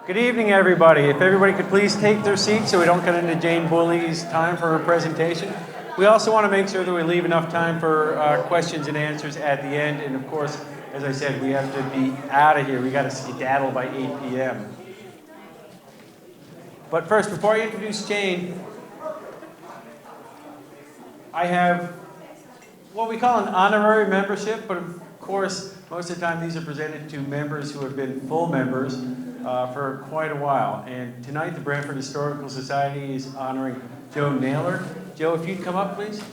Good evening, everybody. If everybody could please take their seats so we don't cut into Jane Bouley's time for her presentation. We also want to make sure that we leave enough time for questions and answers at the end. And of course, as I said, we have to be out of here. We got to skedaddle by 8 p.m. But first, before I introduce Jane, I have what we call an honorary membership, but of course, most of the time these are presented to members who have been full members for quite a while. And tonight, the Branford Historical Society is honoring Joe Naylor. Joe, if you'd come up, please.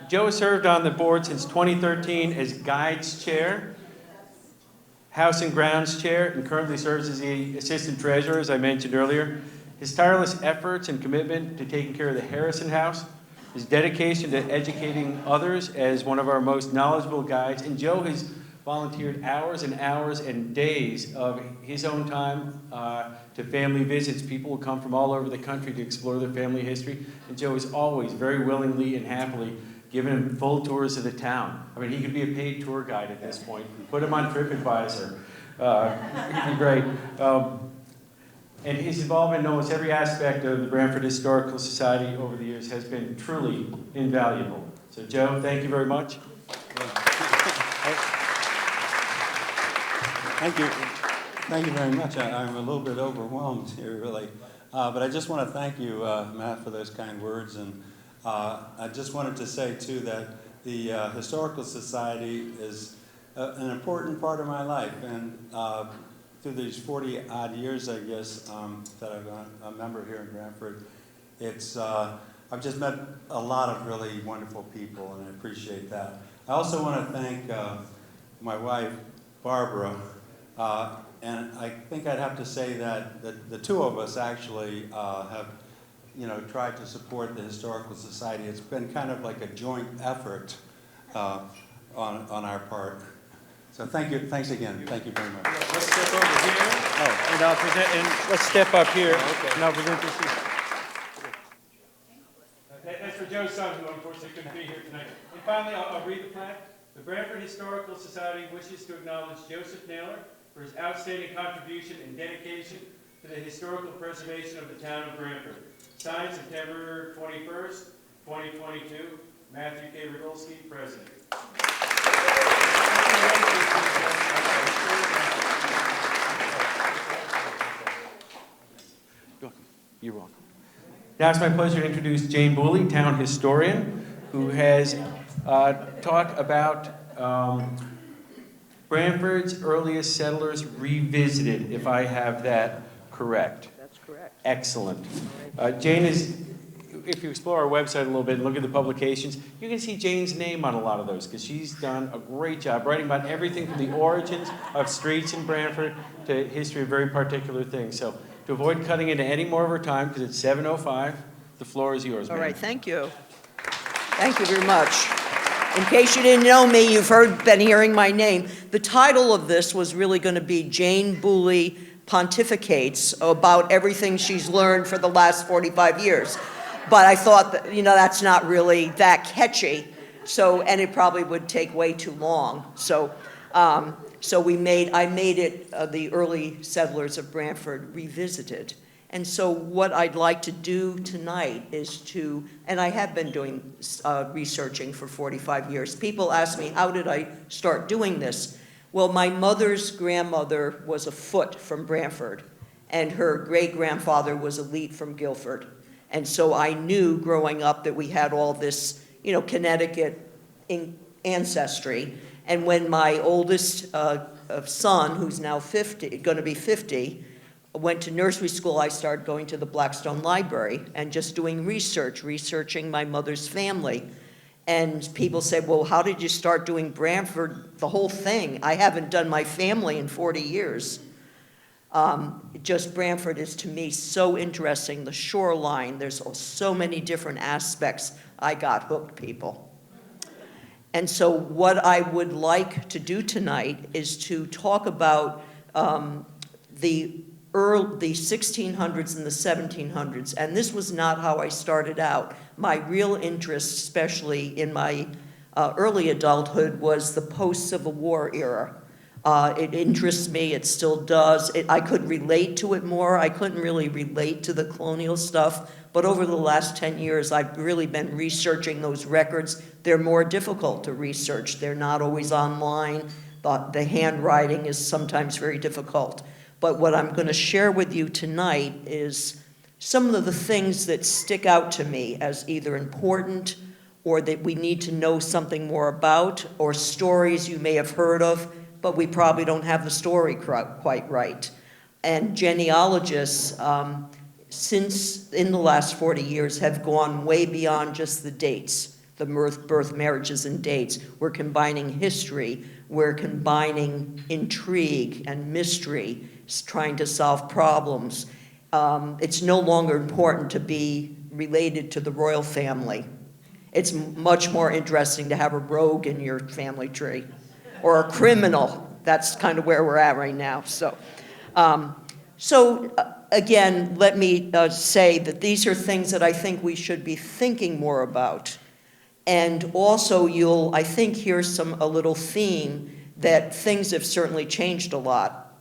Joe has served on the board since 2013 as Guides Chair, House and Grounds Chair, and currently serves as the Assistant Treasurer, as I mentioned earlier. His tireless efforts and commitment to taking care of the Harrison House, his dedication to educating others as one of our most knowledgeable guides, and Joe has volunteered hours and hours and days of his own time to family visits. People will come from all over the country to explore their family history, and Joe is always very willingly and happily giving him full tours of the town. I mean, he could be a paid tour guide at this point. Put him on TripAdvisor. He'd be great. And his involvement in almost every aspect of the Branford Historical Society over the years has been truly invaluable. So, Joe, thank you very much. Thank you. Thank you very much. I'm a little bit overwhelmed here, really. But I just want to thank you, Matt, for those kind words. And I just wanted to say, too, that the Historical Society is an important part of my life. And through these 40-odd years, I guess, that I've been a member here in Branford, I've just met a lot of really wonderful people, and I appreciate that. I also want to thank my wife, Barbara, and I think I'd have to say that the two of us actually have tried to support the Historical Society. It's been kind of like a joint effort on our part. So thank you. Thanks again. Thank you very much. Let's step over here. And I'll present. And let's step up here. Okay. And I'll present this here. That's for Joe's son, who unfortunately couldn't be here tonight. And finally, I'll read the plaque. The Branford Historical Society wishes to acknowledge Joseph Naylor for his outstanding contribution and dedication to the historical preservation of the town of Branford. Signed September 21st, 2022. Matthew K. Radulski, President. You're welcome. Now it's my pleasure to introduce Jane Bouley, town historian, who has talked about Branford's earliest settlers revisited, if I have that correct. That's correct. Excellent. Jane is, if you explore our website a little bit and look at the publications, you can see Jane's name on a lot of those because she's done a great job writing about everything from the origins of streets in Branford to history of very particular things. So to avoid cutting into any more of her time, because it's 7:05, the floor is yours, All ma'am. right, thank you. Thank you very much. In case you didn't know me, you've been hearing my name. The title of this was really going to be Jane Bouley Pontificates about everything she's learned for the last 45 years. But I thought that, that's not really that catchy. And it probably would take way too long. I made it the early settlers of Branford revisited. And so what I'd like to do tonight is and I have been doing researching for 45 years. People ask me, how did I start doing this? Well, my mother's grandmother was a foot from Branford, and her great-grandfather was a leet from Guilford. And so I knew growing up that we had all this, Connecticut ancestry. And when my oldest son, who's now going to be 50, went to nursery school, I started going to the Blackstone Library and just doing researching my mother's family. And people say, well, how did you start doing Branford, the whole thing? I haven't done my family in 40 years. Just Branford is, to me, so interesting. The shoreline, there's so many different aspects. I got hooked, people. And so what I would like to do tonight is to talk about the 1600s and the 1700s. And this was not how I started out. my real interest, especially in my early adulthood, was the post-Civil War era. It interests me, it still does. I could relate to it more. I couldn't really relate to the colonial stuff, but over the last 10 years, I've really been researching those records. They're more difficult to research. They're not always online. The handwriting is sometimes very difficult. But what I'm going to share with you tonight is some of the things that stick out to me as either important or that we need to know something more about, or stories you may have heard of, but we probably don't have the story quite right. And genealogists, since in the last 40 years, have gone way beyond just the dates, the birth, marriages, and dates. We're combining history, we're combining intrigue and mystery, trying to solve problems. It's no longer important to be related to the royal family. It's much more interesting to have a rogue in your family tree, or a criminal. That's kind of where we're at right now. Again, let me say that these are things that I think we should be thinking more about. And also you'll, I think, hear a little theme that things have certainly changed a lot.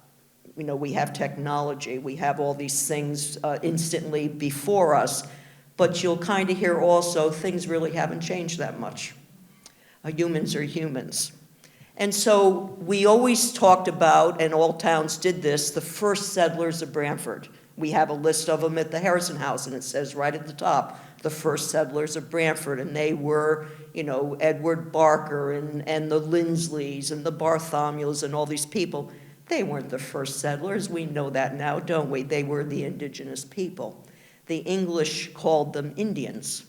You know, we have technology, we have all these things instantly before us, but you'll kind of hear also things really haven't changed that much. Humans are humans. And so we always talked about, and all towns did this, the first settlers of Branford. We have a list of them at the Harrison House, and it says right at the top, the first settlers of Branford, and they were, you know, Edward Barker and the Linsleys and the Bartholomews and all these people. They weren't the first settlers. We know that now, don't we? They were the indigenous people. The English called them Indians.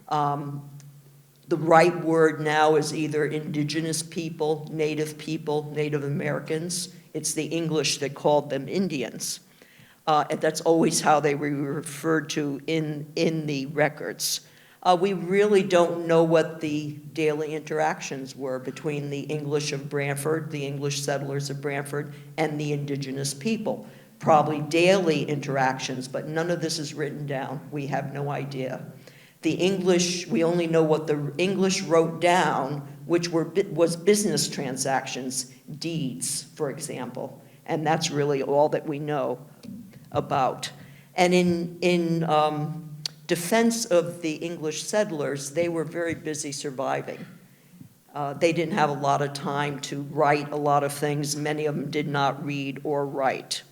The right word now is either indigenous people, Native Americans. It's the English that called them Indians. And that's always how they were referred to in the records. We really don't know what the daily interactions were between the English of Branford, the English settlers of Branford, and the indigenous people. Probably daily interactions, but none of this is written down. We have no idea. The English, we only know what the English wrote down, which was business transactions, deeds, for example. And that's really all that we know about. And in defense of the English settlers, they were very busy surviving. They didn't have a lot of time to write a lot of things. Many of them did not read or write.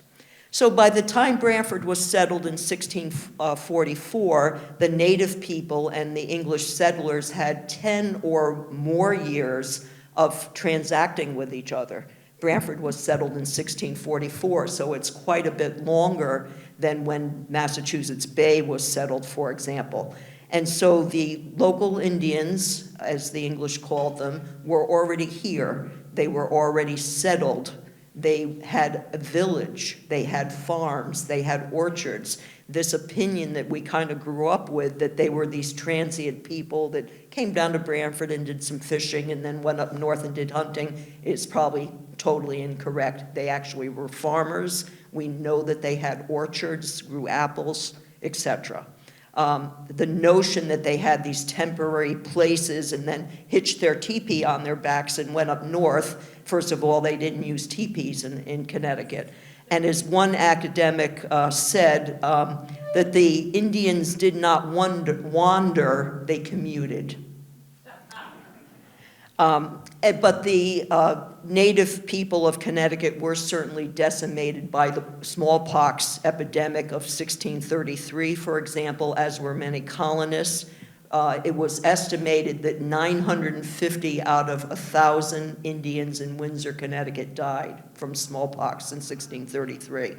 So by the time Branford was settled in 1644, the native people and the English settlers had 10 or more years of transacting with each other. Branford was settled in 1644, so it's quite a bit longer than when Massachusetts Bay was settled, for example. And so the local Indians, as the English called them, were already here. They were already settled. They had a village, they had farms, they had orchards. This opinion that we kind of grew up with, that they were these transient people that came down to Branford and did some fishing and then went up north and did hunting, is probably totally incorrect. They actually were farmers. We know that they had orchards, grew apples, etc. The notion that they had these temporary places and then hitched their teepee on their backs and went up north. First of all, they didn't use teepees in Connecticut. And as one academic said, that the Indians did not wander, they commuted. But the native people of Connecticut were certainly decimated by the smallpox epidemic of 1633, for example, as were many colonists. It was estimated that 950 out of 1,000 Indians in Windsor, Connecticut died from smallpox in 1633.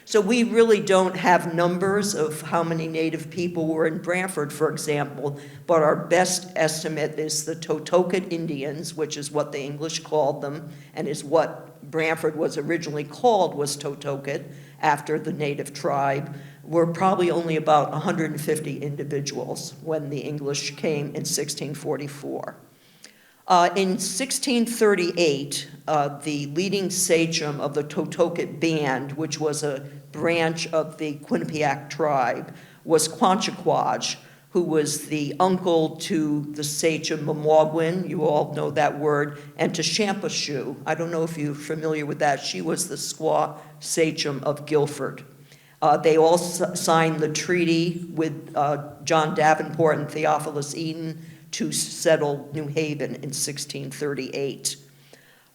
So we really don't have numbers of how many native people were in Branford, for example, but our best estimate is the Totoket Indians, which is what the English called them, and is what Branford was originally called, was Totoket, after the native tribe, were probably only about 150 individuals when the English came in 1644. In 1638, the leading sachem of the Totoket band, which was a branch of the Quinnipiac tribe, was Quanchaquage, who was the uncle to the sachem Memorwin, you all know that word, and to Champashu. I don't know if you're familiar with that. She was the squaw sachem of Guilford. They all signed the treaty with John Davenport and Theophilus Eden to settle New Haven in 1638.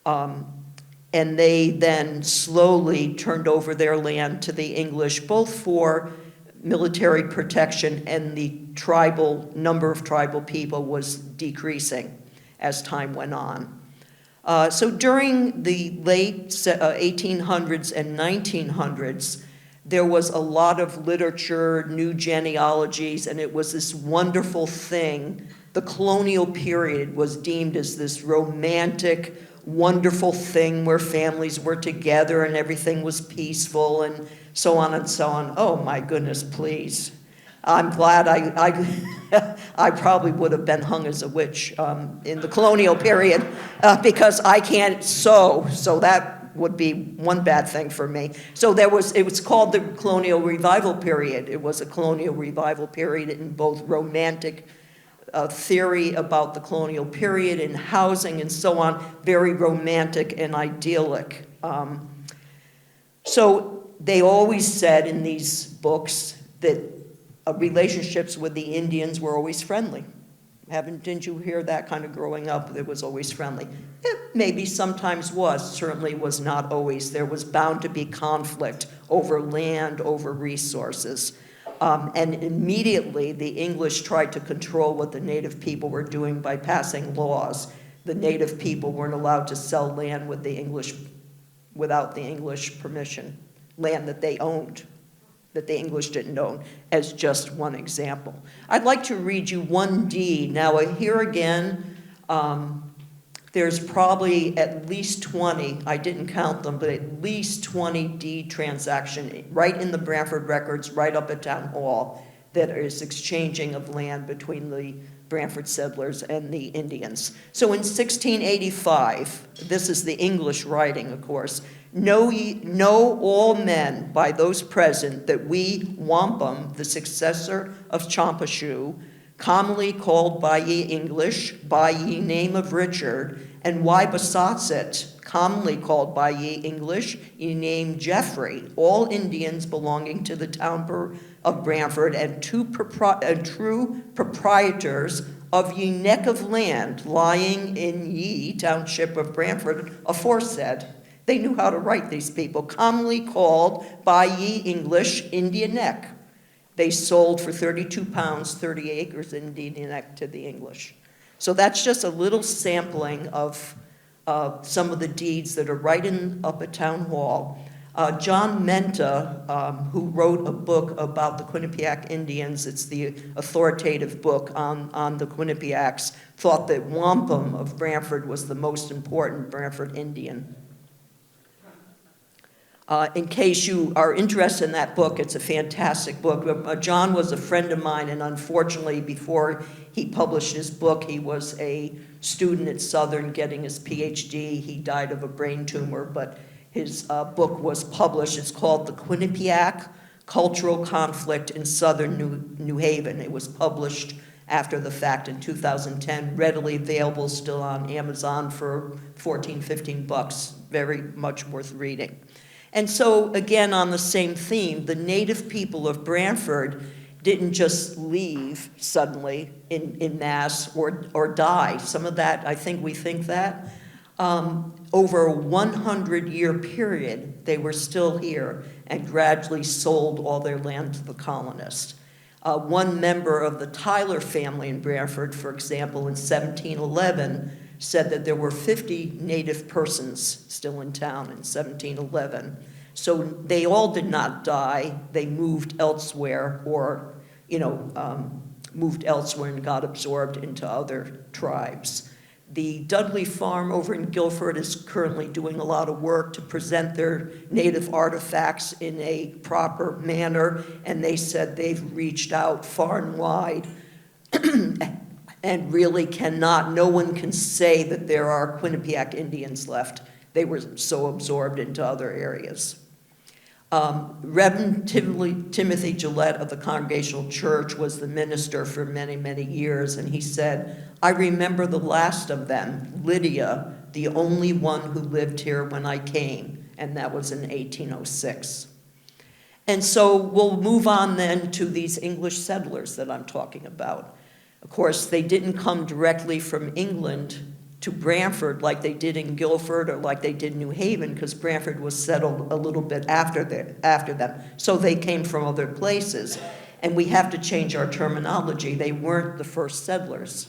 And they then slowly turned over their land to the English, both for military protection, and the number of tribal people was decreasing as time went on. So during the late 1800s and 1900s, there was a lot of literature, new genealogies, and it was this wonderful thing. The colonial period was deemed as this romantic, wonderful thing where families were together and everything was peaceful and so on and so on. Oh my goodness, please. I'm glad I probably would have been hung as a witch in the colonial period because I can't sew, so that would be one bad thing for me. So it was called the colonial revival period. It was a colonial revival period in both romantic theory about the colonial period and housing and so on, very romantic and idyllic. So they always said in these books that relationships with the Indians were always friendly. Didn't you hear that kind of growing up? It was always friendly. It maybe sometimes was, certainly was not always. There was bound to be conflict over land, over resources. And immediately the English tried to control what the native people were doing by passing laws. The native people weren't allowed to sell land with the English without the English permission, land that they owned, that the English didn't own, as just one example. I'd like to read you one deed. Now, here again, there's probably at least 20, I didn't count them, but at least 20 deed transactions right in the Branford records, right up at Town Hall, that is exchanging of land between the Branford settlers and the Indians. So in 1685, this is the English writing, of course, know all men by those present that we, wampum, the successor of Champashu, commonly called by ye English, by ye name of Richard, and Wybosatsit, commonly called by ye English, ye name Geoffrey, all Indians belonging to the town of Branford, and true proprietors of ye neck of land lying in ye township of Branford aforesaid. They knew how to write, these people, commonly called by ye English Indian Neck. They sold for 32 pounds, 30 acres in Indian Neck to the English. So that's just a little sampling of some of the deeds that are right up at Town Hall. John Menta, who wrote a book about the Quinnipiac Indians, it's the authoritative book on the Quinnipiacs, thought that wampum of Branford was the most important Branford Indian. In case you are interested in that book, it's a fantastic book. John was a friend of mine, and unfortunately, before he published his book, he was a student at Southern getting his PhD. He died of a brain tumor, but his book was published. It's called The Quinnipiac Cultural Conflict in Southern New Haven. It was published after the fact in 2010, readily available still on Amazon for $14, $15, very much worth reading. And so, again, on the same theme, the native people of Branford didn't just leave suddenly in mass or die. Some of that, I think we think that. Over a 100-year period, they were still here and gradually sold all their land to the colonists. One member of the Tyler family in Branford, for example, in 1711, said that there were 50 native persons still in town in 1711. So they all did not die. They moved elsewhere or, moved elsewhere and got absorbed into other tribes. The Dudley Farm over in Guilford is currently doing a lot of work to present their native artifacts in a proper manner, and they said they've reached out far and wide and really no one can say that there are Quinnipiac Indians left. They were so absorbed into other areas. Reverend Timothy Gillette of the Congregational Church was the minister for many, many years, and he said, "I remember the last of them, Lydia, the only one who lived here when I came," and that was in 1806. And so we'll move on then to these English settlers that I'm talking about. Of course, they didn't come directly from England to Branford like they did in Guilford or like they did New Haven, because Branford was settled a little bit after them. So they came from other places. And we have to change our terminology. They weren't the first settlers.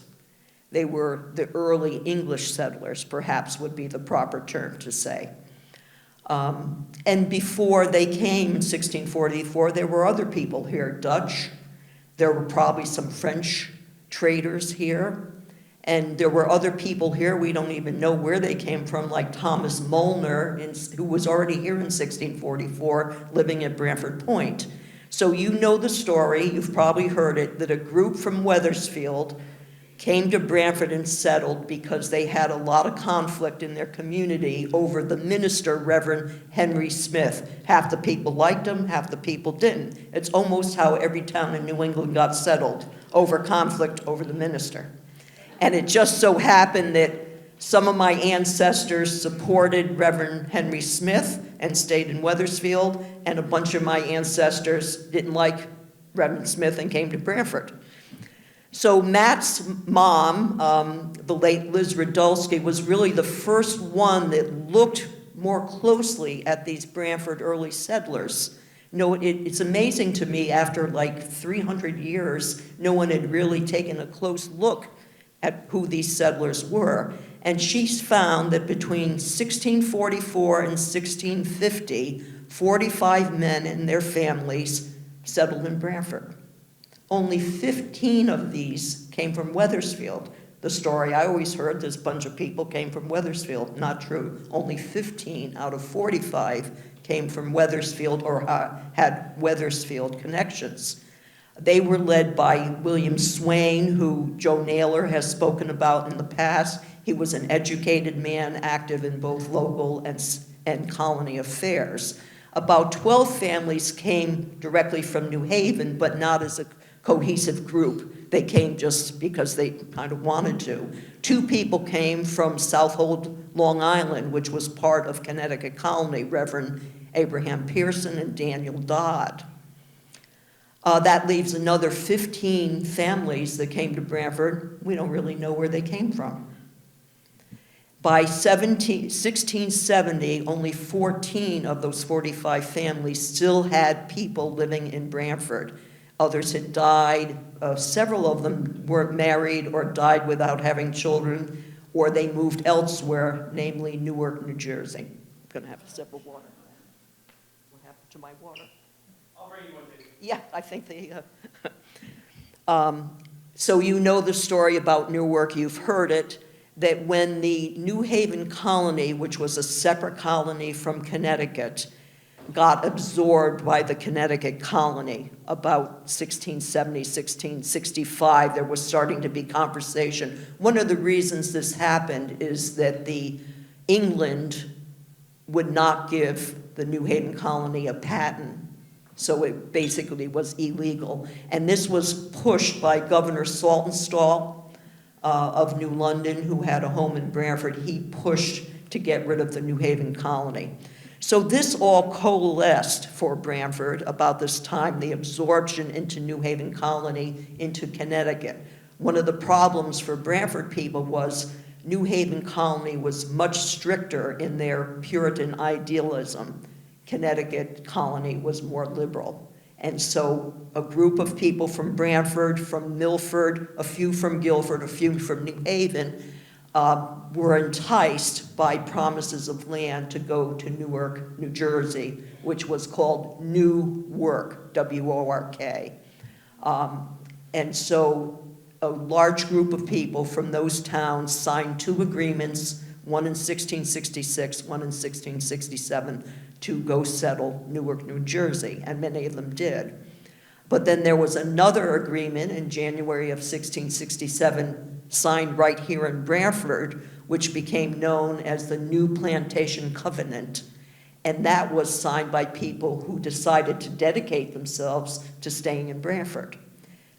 They were the early English settlers, perhaps would be the proper term to say. And before they came in 1644, there were other people here, Dutch. There were probably some French traders here. And there were other people here, we don't even know where they came from, like Thomas Molnar, who was already here in 1644, living at Branford Point. So you know the story, you've probably heard it, that a group from Wethersfield came to Branford and settled because they had a lot of conflict in their community over the minister, Reverend Henry Smith. Half the people liked him, half the people didn't. It's almost how every town in New England got settled, over conflict over the minister. And it just so happened that some of my ancestors supported Reverend Henry Smith and stayed in Wethersfield, and a bunch of my ancestors didn't like Reverend Smith and came to Branford. So Matt's mom, the late Liz Radulski, was really the first one that looked more closely at these Branford early settlers. No, it's amazing to me, after like 300 years, no one had really taken a close look at who these settlers were. And she's found that between 1644 and 1650, 45 men and their families settled in Branford. Only 15 of these came from Wethersfield. The story I always heard, this bunch of people came from Wethersfield. Not true. Only 15 out of 45 came from Wethersfield or had Wethersfield connections. They were led by William Swain, who Joe Naylor has spoken about in the past. He was an educated man, active in both local and colony affairs. About 12 families came directly from New Haven, but not as a cohesive group. They came just because they kind of wanted to. 2 people came from Southold, Long Island, which was part of Connecticut Colony, Reverend Abraham Pearson and Daniel Dodd. That leaves another 15 families that came to Branford. We don't really know where they came from. By 1670, only 14 of those 45 families still had people living in Branford. Others had died. Several of them weren't married or died without having children, or they moved elsewhere, namely Newark, New Jersey. I'm going to have a sip of water. What happened to my water? I'll bring you one, David. Yeah, I think they... So you know the story about Newark, you've heard it, that when the New Haven colony, which was a separate colony from Connecticut, got absorbed by the Connecticut colony about 1670, 1665, there was starting to be conversation. One of the reasons this happened is that England would not give the New Haven colony a patent, so it basically was illegal. And this was pushed by Governor Saltonstall of New London, who had a home in Branford. He pushed to get rid of the New Haven colony. So this all coalesced for Branford about this time, the absorption into New Haven colony into Connecticut. One of the problems for Branford people was New Haven colony was much stricter in their Puritan idealism. Connecticut colony was more liberal. And so a group of people from Branford, from Milford, a few from Guilford, a few from New Haven, were enticed by promises of land to go to Newark, New Jersey, which was called New Work, W-O-R-K. And so a large group of people from those towns signed 2 agreements, one in 1666, one in 1667, to go settle Newark, New Jersey, and many of them did. But then there was another agreement in January of 1667 signed right here in Branford, which became known as the New Plantation Covenant. And that was signed by people who decided to dedicate themselves to staying in Branford.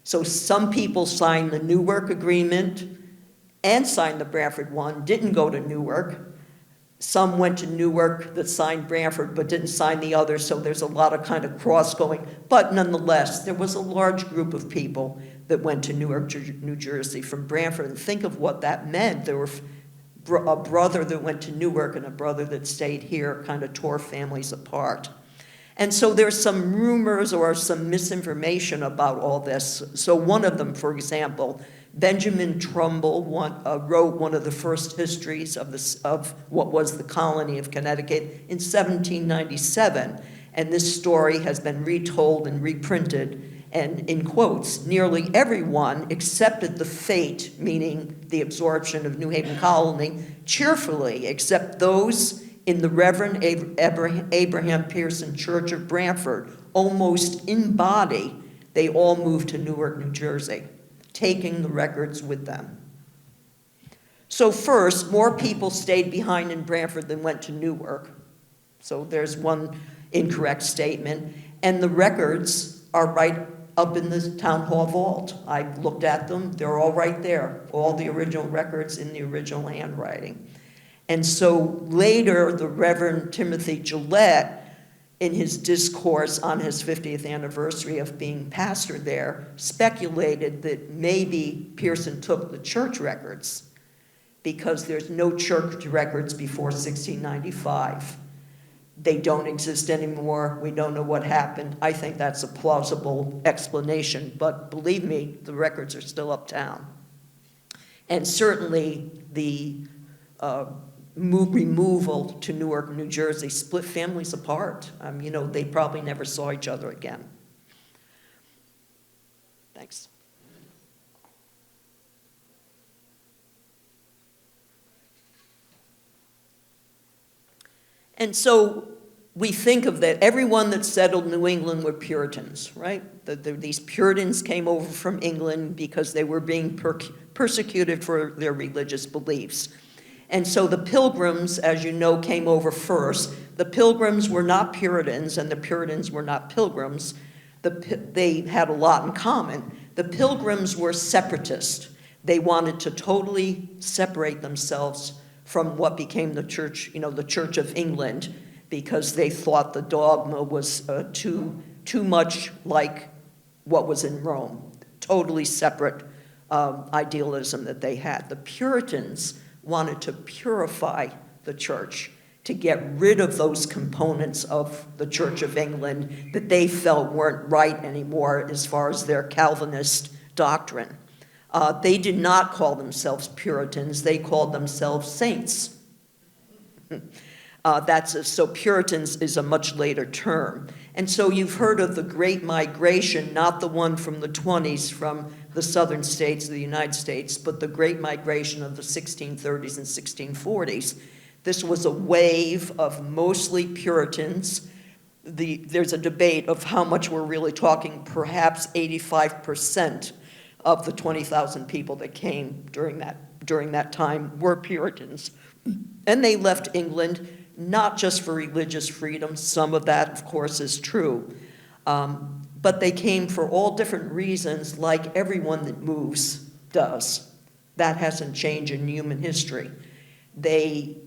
So some people signed the Newark Agreement and signed the Branford one, didn't go to Newark. Some went to Newark that signed Branford but didn't sign the other, so there's a lot of kind of cross going. But nonetheless, there was a large group of people that went to Newark, New Jersey from Branford. And think of what that meant. There were a brother that went to Newark and a brother that stayed here, kind of tore families apart. And so there's some rumors or some misinformation about all this. So one of them, for example, Benjamin Trumbull wrote one of the first histories of what was the colony of Connecticut in 1797. And this story has been retold and reprinted. And in quotes, nearly everyone accepted the fate, meaning the absorption of New Haven Colony, cheerfully, except those in the Reverend Abraham Pearson Church of Branford. Almost in body, they all moved to Newark, New Jersey, taking the records with them. So first, more people stayed behind in Branford than went to Newark. So there's one incorrect statement. And the records are right up in the town hall vault. I looked at them, they're all right there, all the original records in the original handwriting. And so later, the Reverend Timothy Gillette, in his discourse on his 50th anniversary of being pastor there, speculated that maybe Pearson took the church records because there's no church records before 1695. They don't exist anymore. We don't know what happened. I think that's a plausible explanation, but believe me, the records are still uptown. And certainly the removal to Newark, New Jersey split families apart. They probably never saw each other again. Thanks. And so we think of that, everyone that settled New England were Puritans, right? These Puritans came over from England because they were being persecuted for their religious beliefs. And so the Pilgrims, as you know, came over first. The Pilgrims were not Puritans, and the Puritans were not Pilgrims. They had a lot in common. The Pilgrims were separatist. They wanted to totally separate themselves from what became the church, the Church of England, because they thought the dogma was too much like what was in Rome, totally separate idealism that they had. The Puritans wanted to purify the church, to get rid of those components of the Church of England that they felt weren't right anymore as far as their Calvinist doctrine. They did not call themselves Puritans, they called themselves saints. So Puritans is a much later term. And so you've heard of the Great Migration, not the one from the 20s from the southern states of the United States, but the Great Migration of the 1630s and 1640s. This was a wave of mostly Puritans. There's a debate of how much we're really talking, perhaps 85% of the 20,000 people that came during that time were Puritans. And they left England not just for religious freedom, some of that, of course, is true, but they came for all different reasons, like everyone that moves does. That hasn't changed in human history. They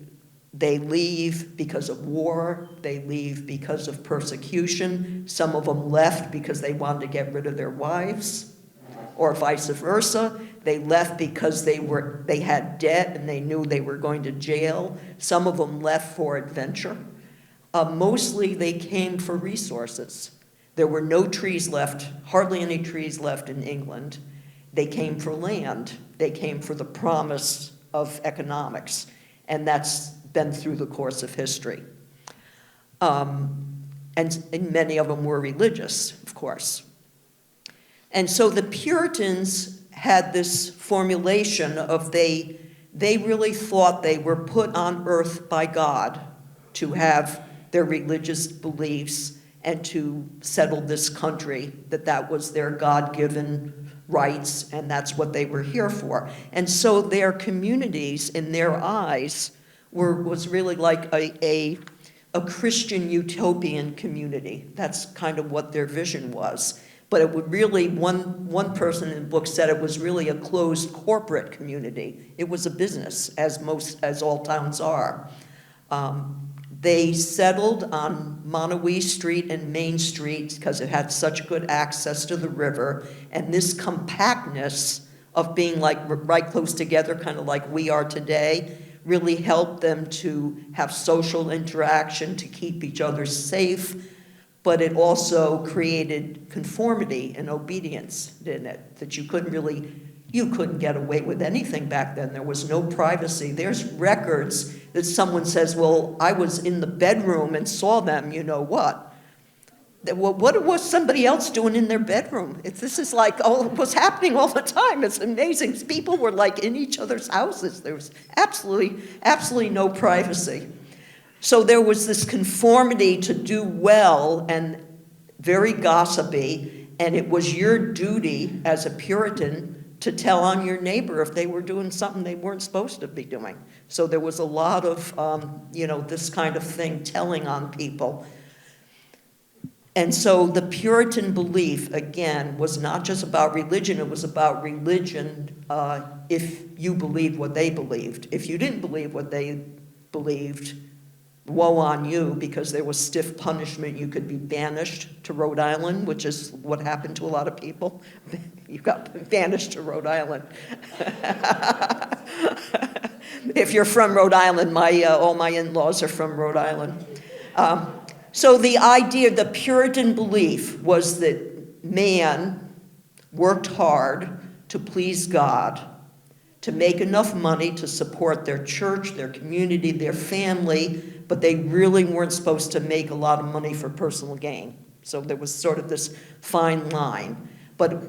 leave because of war, they leave because of persecution. Some of them left because they wanted to get rid of their wives, or vice versa. They left because they had debt and they knew they were going to jail. Some of them left for adventure. Mostly they came for resources. There were no trees left, hardly any trees left in England. They came for land. They came for the promise of economics. And that's been through the course of history. And many of them were religious, of course. And so the Puritans had this formulation of they really thought they were put on earth by God to have their religious beliefs and to settle this country, that was their God-given rights, and that's what they were here for. And so their communities, in their eyes, was really like a a Christian utopian community. That's kind of what their vision was. But it would really, one person in the book said it was really a closed corporate community. It was a business, as all towns are. They settled on Monowee Street and Main Street because it had such good access to the river, and this compactness of being like right close together, kind of like we are today, really helped them to have social interaction, to keep each other safe, but it also created conformity and obedience, didn't it? That you couldn't get away with anything back then. There was no privacy. There's records that someone says, well, I was in the bedroom and saw them, you know what? What was somebody else doing in their bedroom? This is like, oh, it was happening all the time. It's amazing. People were like in each other's houses. There was absolutely no privacy. So there was this conformity to do well and very gossipy, and it was your duty as a Puritan to tell on your neighbor if they were doing something they weren't supposed to be doing. So there was a lot of, this kind of thing, telling on people. And so the Puritan belief, again, was not just about religion, it was about religion if you believed what they believed. If you didn't believe what they believed, woe on you, because there was stiff punishment. You could be banished to Rhode Island, which is what happened to a lot of people. You got banished to Rhode Island. If you're from Rhode Island, all my in-laws are from Rhode Island. So the idea, the Puritan belief was that man worked hard to please God, to make enough money to support their church, their community, their family, but they really weren't supposed to make a lot of money for personal gain. So there was sort of this fine line. But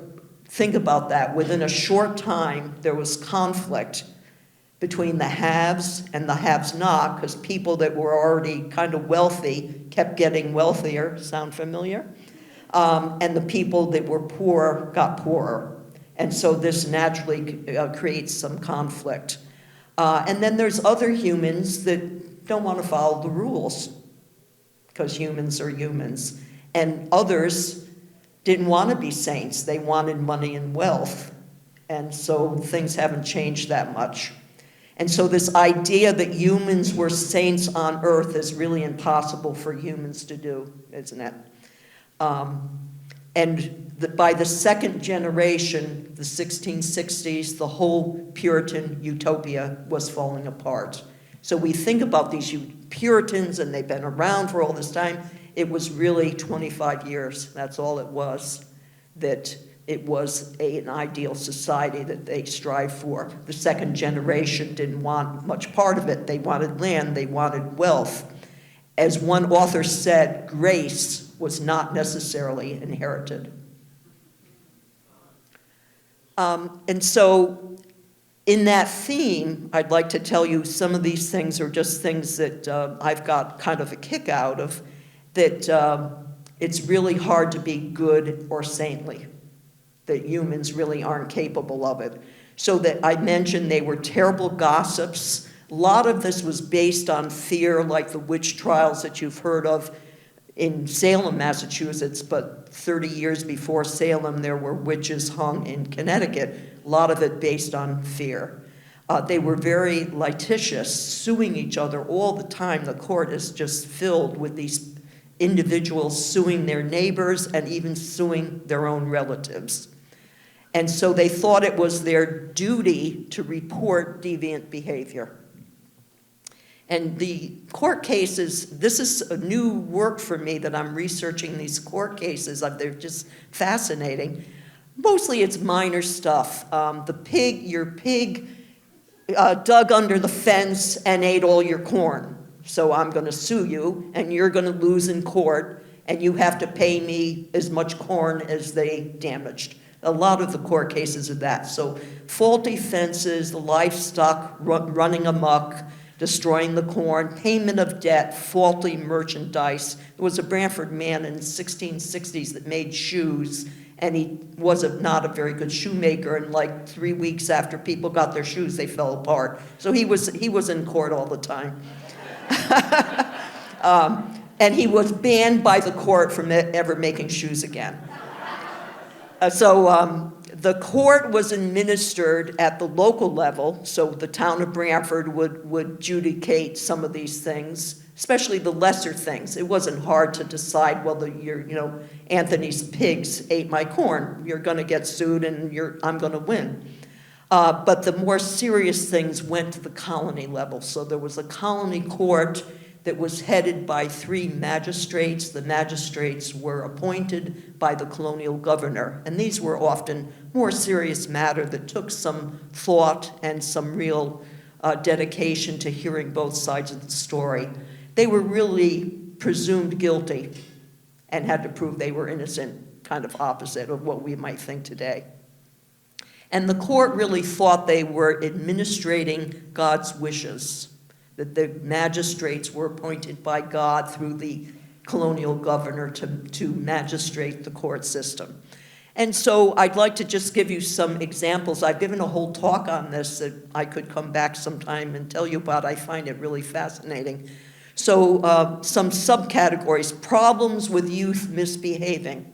think about that. Within a short time, there was conflict between the haves and the haves-not, because people that were already kind of wealthy kept getting wealthier. Sound familiar? And the people that were poor got poorer. And so this naturally creates some conflict. And then there's other humans that don't want to follow the rules, because humans are humans. And others didn't want to be saints. They wanted money and wealth. And so things haven't changed that much. And so this idea that humans were saints on earth is really impossible for humans to do, isn't it? By the second generation, the 1660s, the whole Puritan utopia was falling apart. So we think about these Puritans, and they've been around for all this time. It was really 25 years. That's all it was, that it was an ideal society that they strived for. The second generation didn't want much part of it. They wanted land, they wanted wealth. As one author said, grace was not necessarily inherited. And so in that theme, I'd like to tell you some of these things are just things that I've got kind of a kick out of, that it's really hard to be good or saintly, that humans really aren't capable of it. So that I mentioned they were terrible gossips. A lot of this was based on fear, like the witch trials that you've heard of in Salem, Massachusetts, but 30 years before Salem, there were witches hung in Connecticut, a lot of it based on fear. They were very litigious, suing each other all the time. The court is just filled with these individuals suing their neighbors and even suing their own relatives. And so they thought it was their duty to report deviant behavior. And the court cases, this is a new work for me that I'm researching these court cases. They're just fascinating. Mostly it's minor stuff. Your pig dug under the fence and ate all your corn. So I'm going to sue you, and you're going to lose in court, and you have to pay me as much corn as they damaged. A lot of the court cases are that. So faulty fences, the livestock running amok, destroying the corn, payment of debt, faulty merchandise. There was a Branford man in the 1660s that made shoes, and he was not a very good shoemaker, and like 3 weeks after people got their shoes, they fell apart. So he was in court all the time. And he was banned by the court from ever making shoes again. The court was administered at the local level, so the town of Branford would adjudicate some of these things, especially the lesser things. It wasn't hard to decide whether Anthony's pigs ate my corn. You're going to get sued and I'm going to win. But the more serious things went to the colony level. So there was a colony court that was headed by 3 magistrates. The magistrates were appointed by the colonial governor, and these were often more serious matter that took some thought and some real dedication to hearing both sides of the story. They were really presumed guilty and had to prove they were innocent, kind of opposite of what we might think today. And the court really thought they were administrating God's wishes, that the magistrates were appointed by God through the colonial governor to magistrate the court system. And so I'd like to just give you some examples. I've given a whole talk on this that I could come back sometime and tell you about. I find it really fascinating. So some subcategories: problems with youth misbehaving.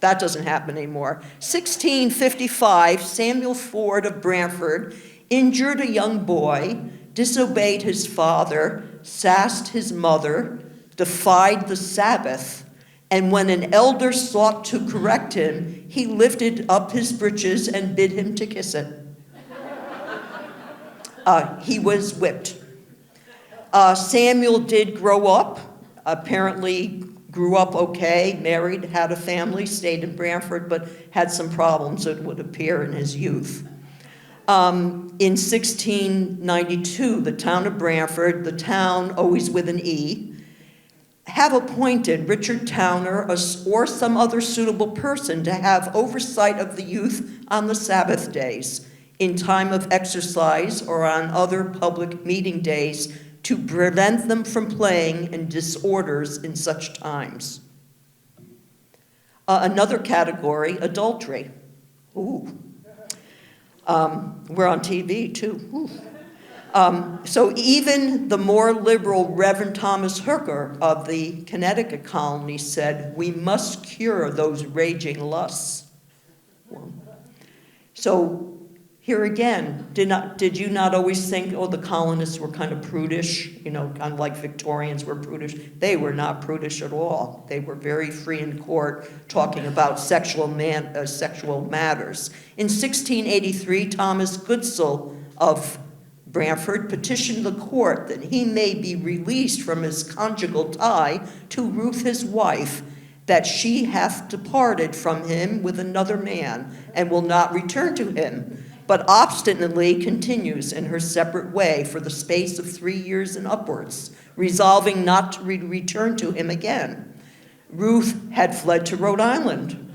That doesn't happen anymore. 1655, Samuel Ford of Branford injured a young boy, disobeyed his father, sassed his mother, defied the Sabbath, and when an elder sought to correct him, he lifted up his breeches and bid him to kiss it. He was whipped. Samuel did grow up, apparently grew up okay, married, had a family, stayed in Branford, but had some problems, it would appear, in his youth. In 1692, the town of Branford, the town always with an E, have appointed Richard Towner or some other suitable person to have oversight of the youth on the Sabbath days, in time of exercise or on other public meeting days, to prevent them from playing in disorders in such times. Another category, adultery. Ooh. We're on TV too. So even the more liberal Reverend Thomas Hooker of the Connecticut colony said, we must cure those raging lusts. So here again, did you not always think, oh, the colonists were kind of prudish, kind of like Victorians were prudish? They were not prudish at all. They were very free in court, talking about sexual matters. In 1683, Thomas Goodsell of Branford petitioned the court that he may be released from his conjugal tie to Ruth his wife, that she hath departed from him with another man, and will not return to him, but obstinately continues in her separate way for the space of 3 years and upwards, resolving not to return to him again. Ruth had fled to Rhode Island.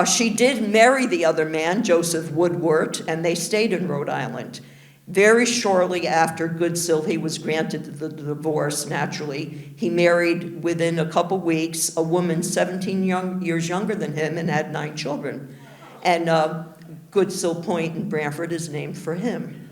She did marry the other man, Joseph Woodward, and they stayed in Rhode Island. Very shortly after Goodsell, he was granted the divorce, naturally. He married, within a couple weeks, a woman 17 years younger than him and had 9 children. And Goodsell Point in Branford is named for him.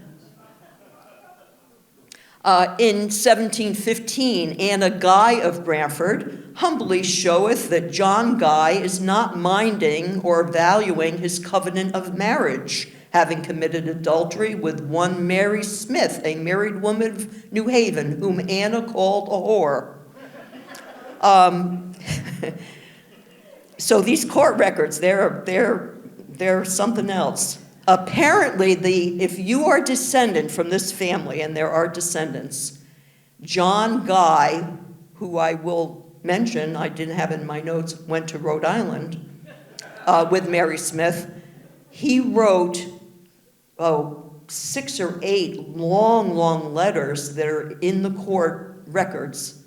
In 1715, Anna Guy of Branford humbly showeth that John Guy is not minding or valuing his covenant of marriage, having committed adultery with one Mary Smith, a married woman of New Haven, whom Anna called a whore. So these court records, they're something else. Apparently, if you are descendant from this family, and there are descendants, John Guy, who I will mention, I didn't have it in my notes, went to Rhode Island with Mary Smith. He wrote 6 or 8 long letters that are in the court records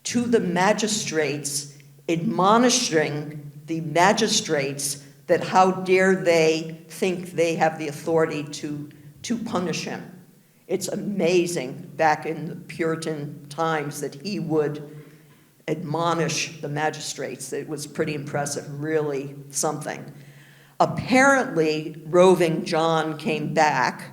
to the magistrates, admonishing the magistrates that how dare they think they have the authority to punish him. It's amazing back in the Puritan times that he would admonish the magistrates. It was pretty impressive, really something. Apparently, roving John came back,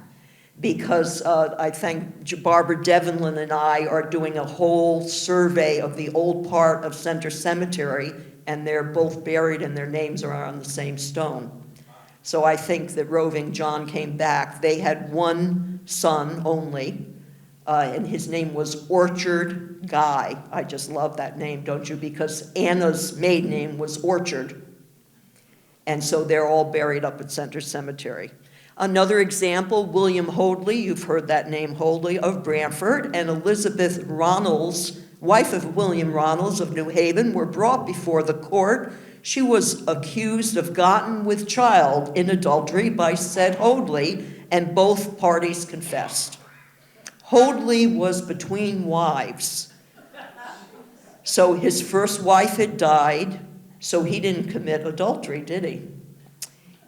because I think Barbara Devlin and I are doing a whole survey of the old part of Center Cemetery, and they're both buried and their names are on the same stone. So I think that Roving John came back. They had one son only, and his name was Orchard Guy. I just love that name, don't you? Because Anna's maiden name was Orchard. And so they're all buried up at Center Cemetery. Another example, William Hoadley, you've heard that name, Hoadley of Branford, and Elizabeth Ronalds, wife of William Ronalds of New Haven, were brought before the court. She was accused of gotten with child in adultery by said Hoadley, and both parties confessed. Hoadley was between wives. So his first wife had died, so he didn't commit adultery, did he?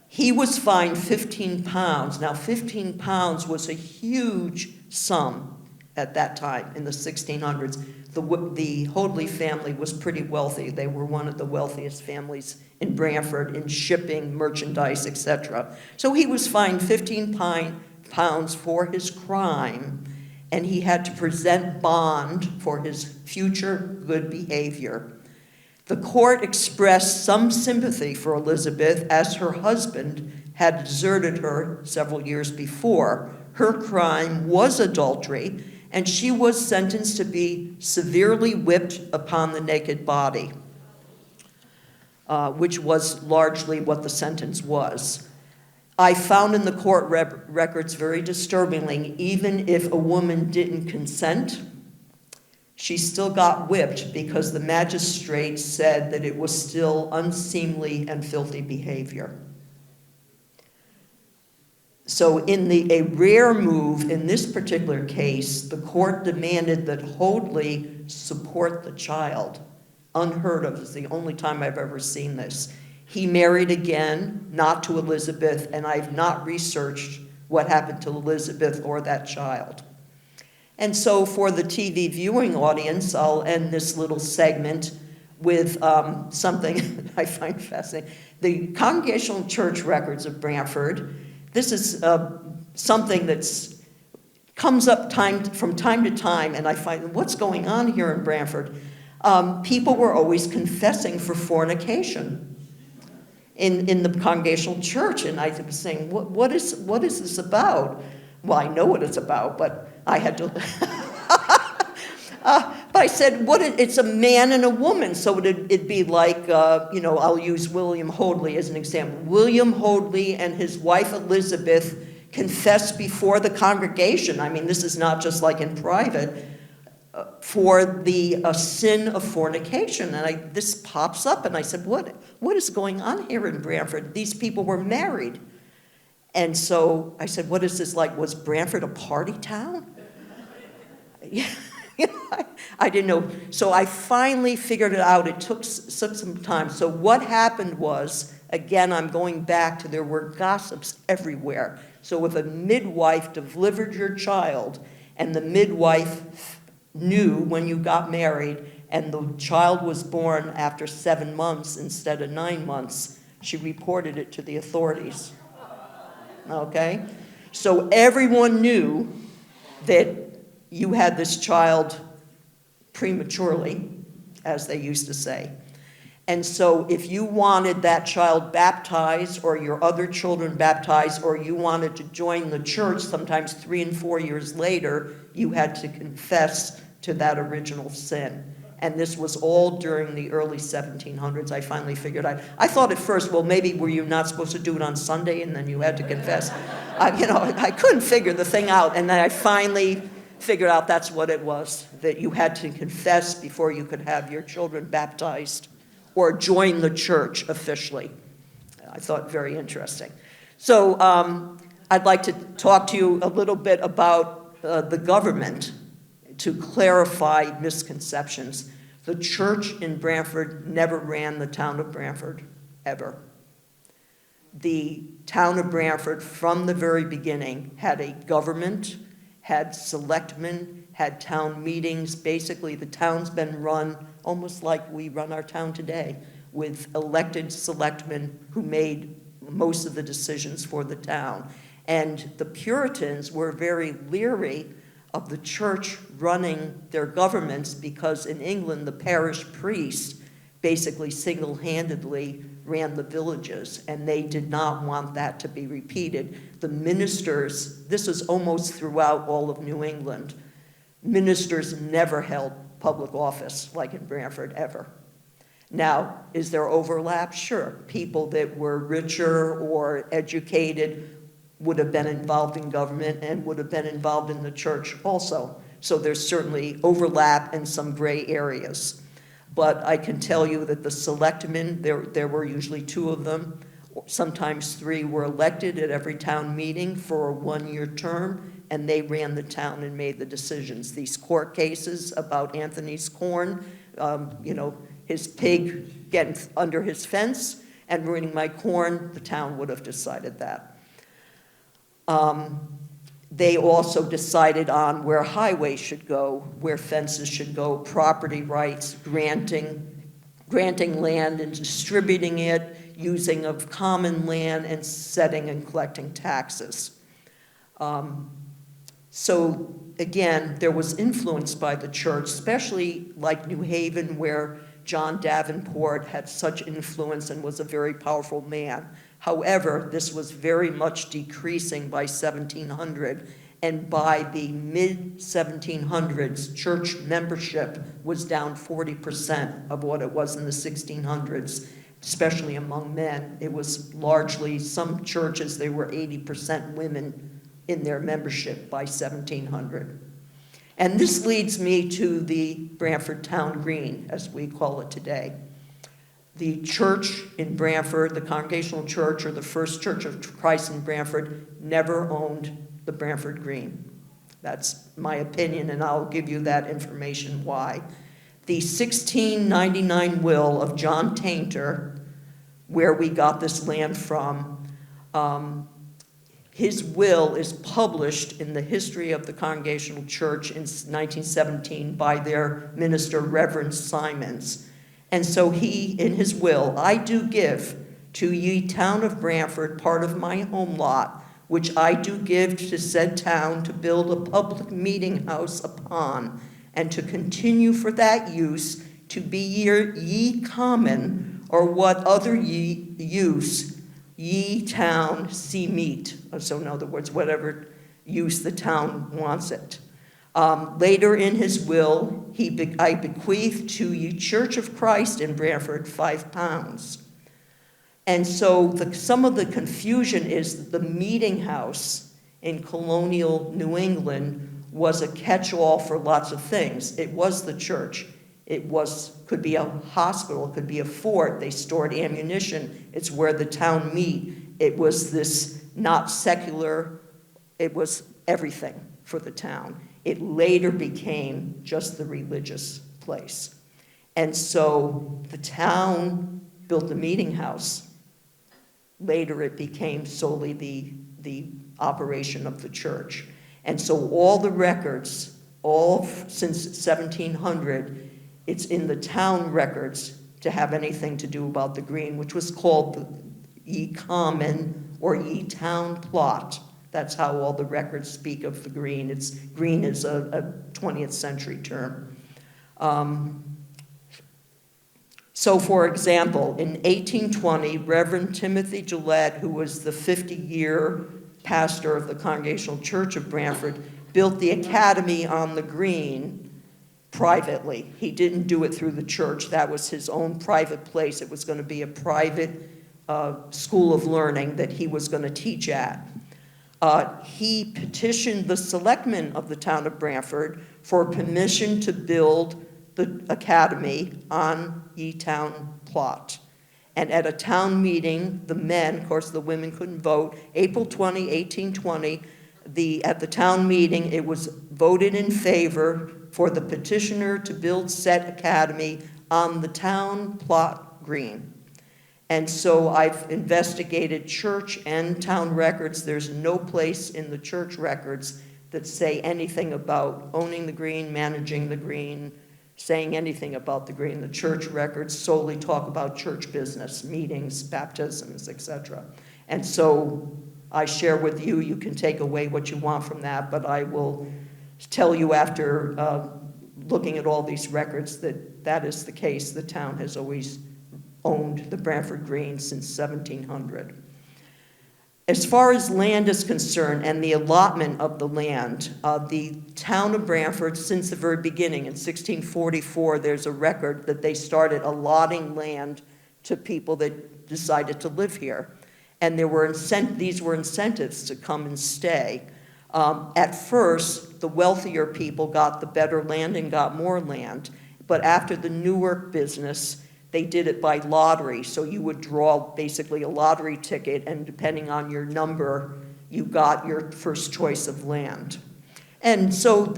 He was fined 15 pounds. Now, 15 pounds was a huge sum at that time in the 1600s. The Hoadley family was pretty wealthy. They were one of the wealthiest families in Branford in shipping, merchandise, etc. So he was fined 15 pounds for his crime, and he had to present bond for his future good behavior. The court expressed some sympathy for Elizabeth as her husband had deserted her several years before. Her crime was adultery, and she was sentenced to be severely whipped upon the naked body, which was largely what the sentence was. I found in the court records very disturbingly, even if a woman didn't consent, she still got whipped because the magistrate said that it was still unseemly and filthy behavior. So in a rare move in this particular case, the court demanded that Hoadley support the child. Unheard of. It's the only time I've ever seen this. He married again, not to Elizabeth, and I've not researched what happened to Elizabeth or that child. And so for the TV viewing audience, I'll end this little segment with something I find fascinating. The Congregational Church Records of Branford. This is something that comes up from time to time, and I find, what's going on here in Branford? People were always confessing for fornication in the Congregational Church, and I was saying, what is this about? Well, I know what it's about, but I had to. But I said, it's a man and a woman, so it'd be like, I'll use William Hoadley as an example. William Hoadley and his wife Elizabeth confessed before the congregation. I mean, this is not just like in private, for the sin of fornication. And this pops up, and I said, what is going on here in Branford? These people were married. And so I said, what is this like? Was Branford a party town? Yeah, I didn't know. So I finally figured it out. It took some time. So what happened was, again, I'm going back to there were gossips everywhere. So if a midwife delivered your child, and the midwife knew when you got married, and the child was born after 7 months instead of 9 months, she reported it to the authorities. Okay? So everyone knew that you had this child prematurely, as they used to say. And so if you wanted that child baptized or your other children baptized, or you wanted to join the church sometimes 3 and 4 years later, you had to confess to that original sin. And this was all during the early 1700s. I finally figured out. I thought at first, well, maybe were you not supposed to do it on Sunday and then you had to confess? I couldn't figure the thing out. And then I finally figured out that's what it was, that you had to confess before you could have your children baptized or join the church officially. I thought very interesting. So I'd like to talk to you a little bit about the government to clarify misconceptions. The church in Branford never ran the town of Branford, ever. The town of Branford, from the very beginning, had a government, had selectmen, had town meetings. Basically, the town's been run almost like we run our town today, with elected selectmen who made most of the decisions for the town. And the Puritans were very leery of the church running their governments because in England, the parish priest basically single-handedly ran the villages, and they did not want that to be repeated. The ministers, this is almost throughout all of New England, ministers never held public office like in Branford ever. Now, is there overlap? Sure. People that were richer or educated would have been involved in government and would have been involved in the church also. So there's certainly overlap and some gray areas. But I can tell you that the selectmen, there were usually 2 of them, sometimes 3, were elected at every town meeting for a 1-year term, and they ran the town and made the decisions. These court cases about Anthony's corn, his pig getting under his fence and ruining my corn, the town would have decided that. They also decided on where highways should go, where fences should go, property rights, granting land and distributing it, using of common land, and setting and collecting taxes. So again, there was influence by the church, especially like New Haven, where John Davenport had such influence and was a very powerful man. However, this was very much decreasing by 1700, and by the mid-1700s, church membership was down 40% of what it was in the 1600s, especially among men. It was largely, some churches, they were 80% women in their membership by 1700. And this leads me to the Branford Town Green, as we call it today. The church in Branford, the Congregational Church, or the First Church of Christ in Branford, never owned the Branford Green. That's my opinion, and I'll give you that information why. The 1699 will of John Tainter, where we got this land from, his will is published in the History of the Congregational Church in 1917 by their minister, Reverend Simons. And so he, in his will, I do give to ye town of Branford part of my home lot, which I do give to said town to build a public meeting house upon, and to continue for that use to be ye common, or what other ye use ye town see meet. So in other words, whatever use the town wants it. Later in his will, I bequeath to ye Church of Christ in Branford £5. And so some of the confusion is that the meeting house in colonial New England was a catch-all for lots of things. It was the church. Could be a hospital, it could be a fort. They stored ammunition. It's where the town meet. It was this not secular, it was everything for the town. It later became just the religious place. And so the town built the meeting house. Later it became solely the operation of the church. And so all the records, all since 1700, it's in the town records to have anything to do about the green, which was called the ye common or ye town plot. That's how all the records speak of the green. Green is a 20th century term. So for example, in 1820, Reverend Timothy Gillette, who was the 50-year pastor of the Congregational Church of Branford, built the academy on the green privately. He didn't do it through the church. That was his own private place. It was going to be a private school of learning that he was going to teach at. He petitioned the selectmen of the town of Branford for permission to build the academy on ye town plot. And at a town meeting, the men, of course the women couldn't vote, April 20, 1820, at the town meeting, it was voted in favor for the petitioner to build said academy on the town plot green. And so I've investigated church and town records. There's no place in the church records that say anything about owning the green, managing the green, saying anything about the green. The church records solely talk about church business, meetings, baptisms, etc. And so I share with you. You can take away what you want from that, but I will tell you after looking at all these records that that is the case. The town has always owned the Branford Green since 1700. As far as land is concerned and the allotment of the land, the town of Branford, since the very beginning, in 1644, there's a record that they started allotting land to people that decided to live here. And there were these were incentives to come and stay. At first, the wealthier people got the better land and got more land. But after the Newark business, they did it by lottery. So you would draw basically a lottery ticket, and depending on your number, you got your first choice of land. And so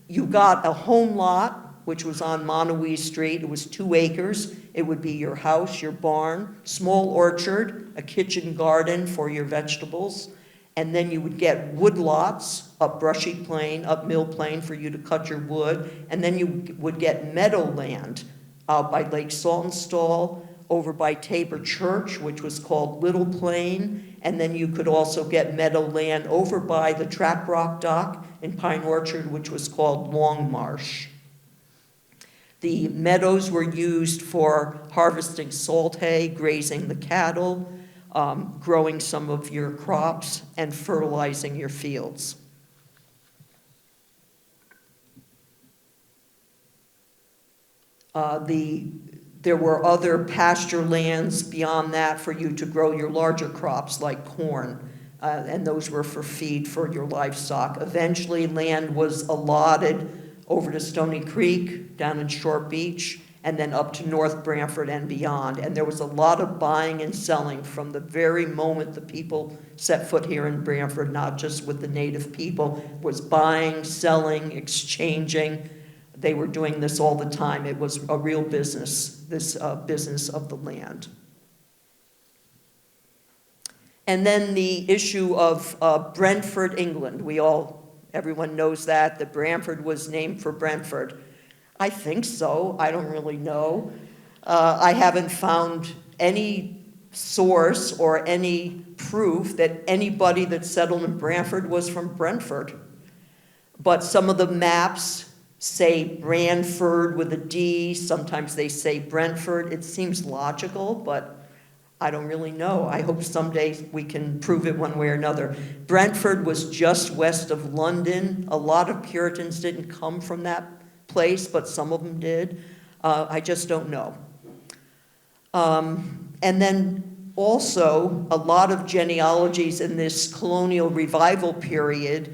you got a home lot, which was on Monowee Street. It was 2 acres. It would be your house, your barn, small orchard, a kitchen garden for your vegetables. And then you would get wood lots up Brushy Plain, up Mill Plain for you to cut your wood. And then you would get meadowland out by Lake Saltonstall, over by Tabor Church, which was called Little Plain. And then you could also get meadowland over by the Trap Rock Dock in Pine Orchard, which was called Long Marsh. The meadows were used for harvesting salt hay, grazing the cattle, growing some of your crops, and fertilizing your fields. There were other pasture lands beyond that for you to grow your larger crops like corn, and those were for feed for your livestock. Eventually, land was allotted over to Stony Creek, down in Short Beach, and then up to North Branford and beyond. And there was a lot of buying and selling from the very moment the people set foot here in Branford, not just with the native people, was buying, selling, exchanging. They were doing this all the time. It was a real business, this business of the land. And then the issue of Brentford, England. Everyone knows that Branford was named for Brentford. I think so. I don't really know. I haven't found any source or any proof that anybody that settled in Branford was from Brentford. But some of the maps say Branford with a D. Sometimes they say Brentford. It seems logical, but I don't really know. I hope someday we can prove it one way or another. Brentford was just west of London. A lot of Puritans didn't come from that place, but some of them did. I just don't know. And then also, a lot of genealogies in this colonial revival period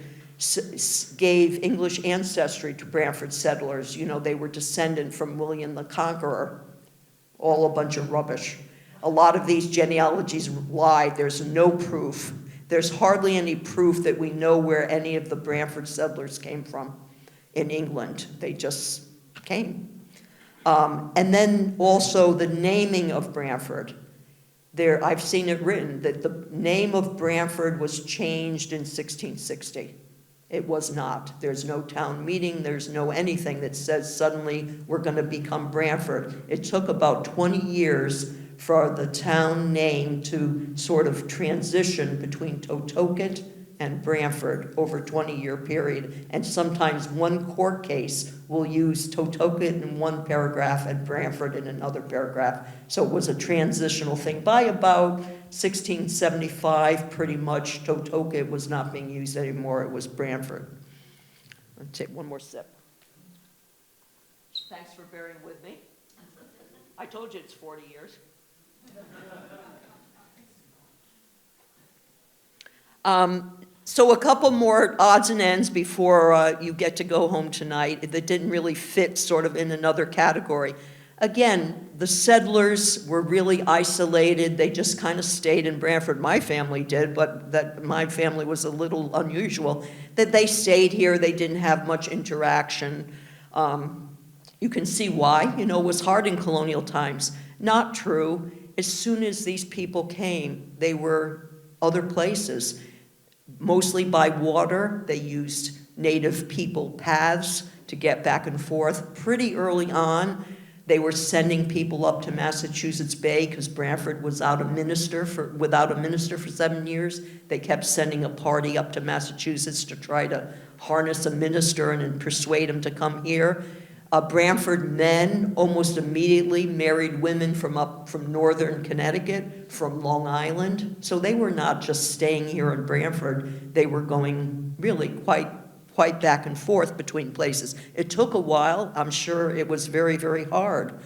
gave English ancestry to Branford settlers. You know, they were descendant from William the Conqueror. All a bunch of rubbish. A lot of these genealogies lied. There's no proof. There's hardly any proof that we know where any of the Branford settlers came from in England. They just came. And then also the naming of Branford. I've seen it written that the name of Branford was changed in 1660. It was not. There's no town meeting. There's no anything that says suddenly we're going to become Branford. It took about 20 years for the town name to sort of transition between Totoket and Branford over a 20-year period. And sometimes one court case will use Totoket in one paragraph and Branford in another paragraph. So it was a transitional thing. By about 1675, pretty much, Totoket was not being used anymore. It was Branford. I'll take one more sip. Thanks for bearing with me. I told you it's 40 years. So a couple more odds and ends before you get to go home tonight that didn't really fit sort of in another category. Again, the settlers were really isolated. They just kind of stayed in Branford. My family did, but that my family was a little unusual, that they stayed here. They didn't have much interaction. You can see why. You know, it was hard in colonial times. Not true. As soon as these people came, they were other places. Mostly by water. They used native people paths to get back and forth. Pretty early on, They were sending people up to Massachusetts Bay because Branford was without a minister for 7 years. They kept sending a party up to Massachusetts to try to harness a minister and persuade him to come here. Branford men almost immediately married women from northern Connecticut, from Long Island. So they were not just staying here in Branford. They were going really quite back and forth between places. It took a while. I'm sure it was very, very hard.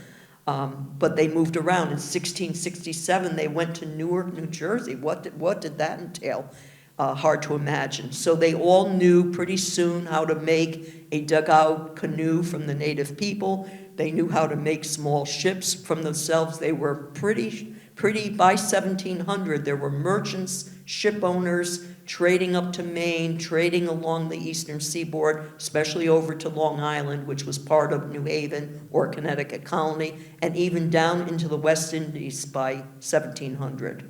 But they moved around. In 1667, they went to Newark, New Jersey. What did that entail? Hard to imagine. So they all knew pretty soon how to make a dugout canoe from the native people. They knew how to make small ships from themselves. They were pretty, by 1700, there were merchants, ship owners, trading up to Maine, trading along the eastern seaboard, especially over to Long Island, which was part of New Haven or Connecticut colony, and even down into the West Indies by 1700.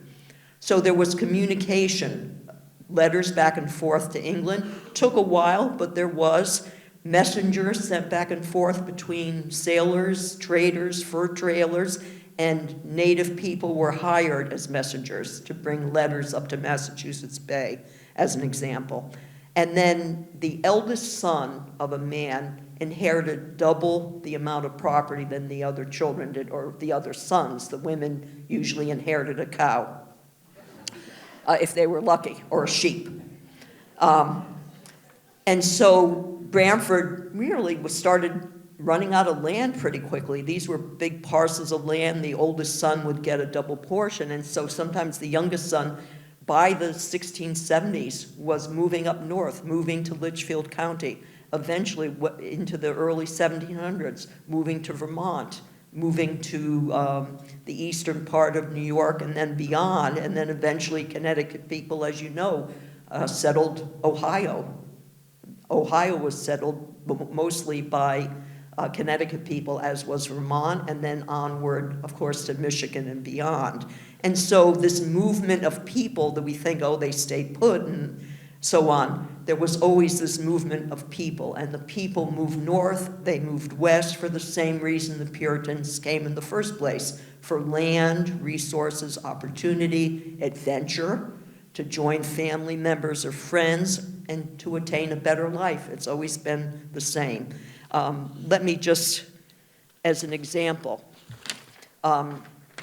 So there was communication, letters back and forth to England. Took a while, but there was messengers sent back and forth between sailors, traders, fur trailers, and native people were hired as messengers to bring letters up to Massachusetts Bay, as an example. And then the eldest son of a man inherited double the amount of property than the other children did, or the other sons. The women usually inherited a cow, if they were lucky, or a sheep. And so Branford really started running out of land pretty quickly. These were big parcels of land. The oldest son would get a double portion, and so sometimes the youngest son, by the 1670s, was moving up north, moving to Litchfield County, eventually into the early 1700s, moving to Vermont, moving to the eastern part of New York and then beyond, and then eventually Connecticut people, as you know, settled Ohio. Ohio was settled mostly by Connecticut people, as was Vermont, and then onward, of course, to Michigan and beyond. And so this movement of people that we think, oh, they stayed put and so on, there was always this movement of people, and the people moved north, they moved west for the same reason the Puritans came in the first place, for land, resources, opportunity, adventure, to join family members or friends, and to attain a better life. It's always been the same. Let me just, as an example,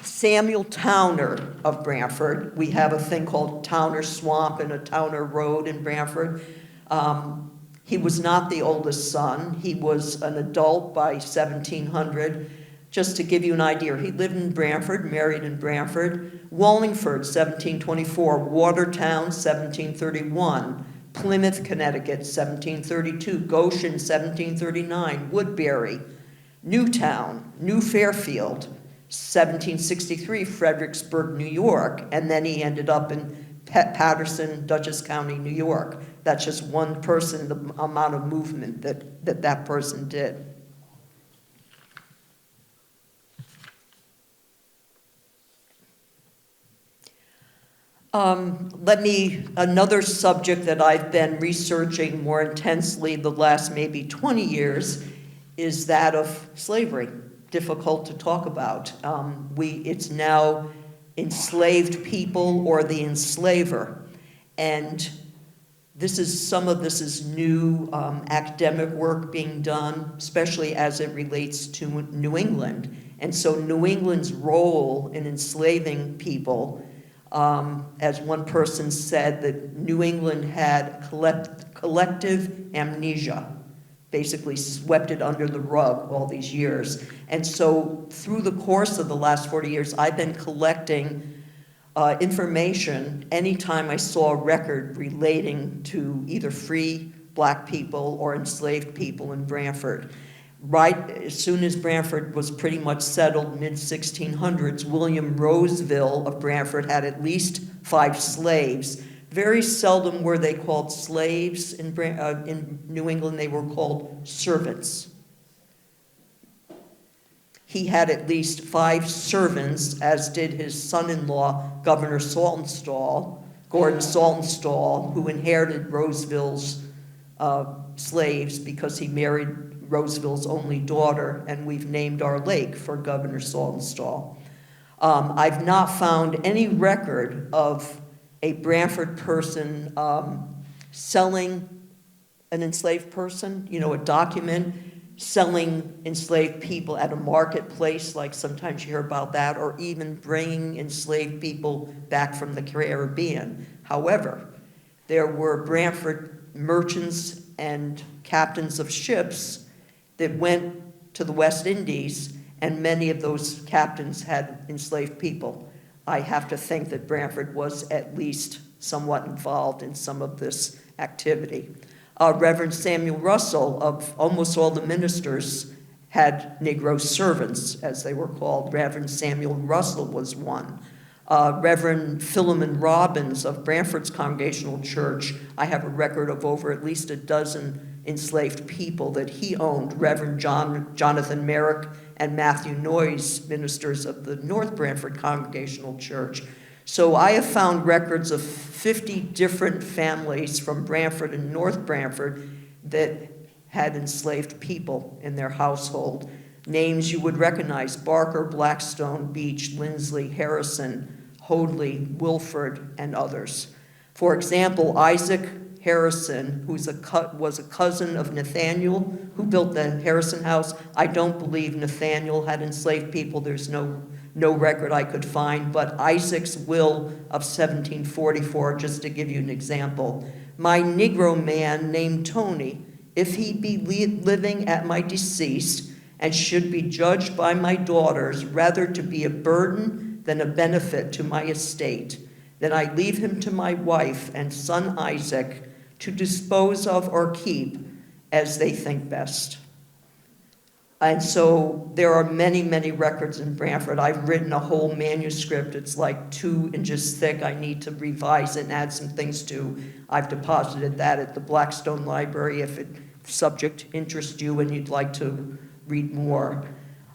Samuel Towner of Branford, we have a thing called Towner Swamp and a Towner Road in Branford. He was not the oldest son. He was an adult by 1700. Just to give you an idea, he lived in Branford, married in Branford. Wallingford, 1724. Watertown, 1731. Plymouth, Connecticut, 1732. Goshen, 1739. Woodbury. Newtown, New Fairfield, 1763. Fredericksburg, New York. And then he ended up in Paterson, Dutchess County, New York. That's just one person, the amount of movement that person did. Another subject that I've been researching more intensely the last maybe 20 years is that of slavery. Difficult to talk about. It's now enslaved people or the enslaver. And some of this is new academic work being done, especially as it relates to New England. And so New England's role in enslaving people, as one person said, that New England had collective amnesia, basically swept it under the rug all these years. And so through the course of the last 40 years, I've been collecting information anytime I saw a record relating to either free black people or enslaved people in Branford. Right as soon as Branford was pretty much settled, mid-1600s, William Roseville of Branford had at least 5 slaves. Very seldom were they called slaves in New England. They were called servants. He had at least 5 servants, as did his son-in-law, Governor Saltonstall, Gordon Saltonstall, who inherited Roseville's slaves because he married Roseville's only daughter, and we've named our lake for Governor Saltonstall. I've not found any record of a Branford person selling an enslaved person, a document, selling enslaved people at a marketplace, like sometimes you hear about that, or even bringing enslaved people back from the Caribbean. However, there were Branford merchants and captains of ships that went to the West Indies, and many of those captains had enslaved people. I have to think that Branford was at least somewhat involved in some of this activity. Reverend Samuel Russell, of almost all the ministers, had Negro servants, as they were called. Reverend Samuel Russell was one. Reverend Philemon Robbins of Branford's Congregational Church, I have a record of over at least a dozen enslaved people that he owned. Reverend Jonathan Merrick and Matthew Noyes, ministers of the North Branford Congregational Church. So I have found records of 50 different families from Branford and North Branford that had enslaved people in their household. Names you would recognize: Barker, Blackstone, Beach, Lindsley, Harrison, Hoadley, Wilford, and others. For example, Isaac Harrison, who was a cousin of Nathaniel, who built the Harrison House. I don't believe Nathaniel had enslaved people. There's no record I could find, but Isaac's will of 1744, just to give you an example. My Negro man named Tony, if he be living at my deceased, and should be judged by my daughters rather to be a burden than a benefit to my estate, then I leave him to my wife and son Isaac to dispose of or keep as they think best. And so there are many, many records in Branford. I've written a whole manuscript. It's like 2 inches thick. I need to revise it and add some things to. I've deposited that at the Blackstone Library if the subject interests you and you'd like to read more.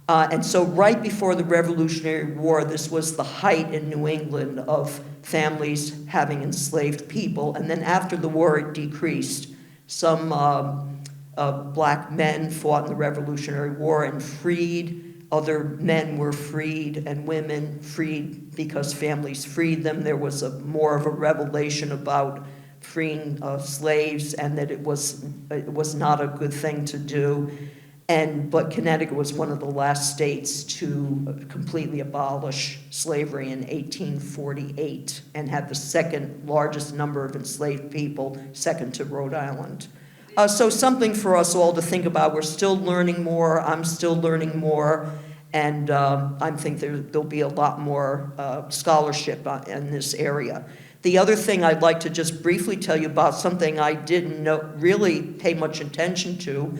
And so right before the Revolutionary War, this was the height in New England of families having enslaved people. And then after the war, it decreased. Some black men fought in the Revolutionary War and freed. Other men were freed and women freed because families freed them. There was more of a revelation about freeing slaves and that it was not a good thing to do. But Connecticut was one of the last states to completely abolish slavery in 1848 and had the second largest number of enslaved people, second to Rhode Island. So something for us all to think about. We're still learning more. I'm still learning more. And I think there'll be a lot more scholarship in this area. The other thing I'd like to just briefly tell you about, something I didn't really pay much attention to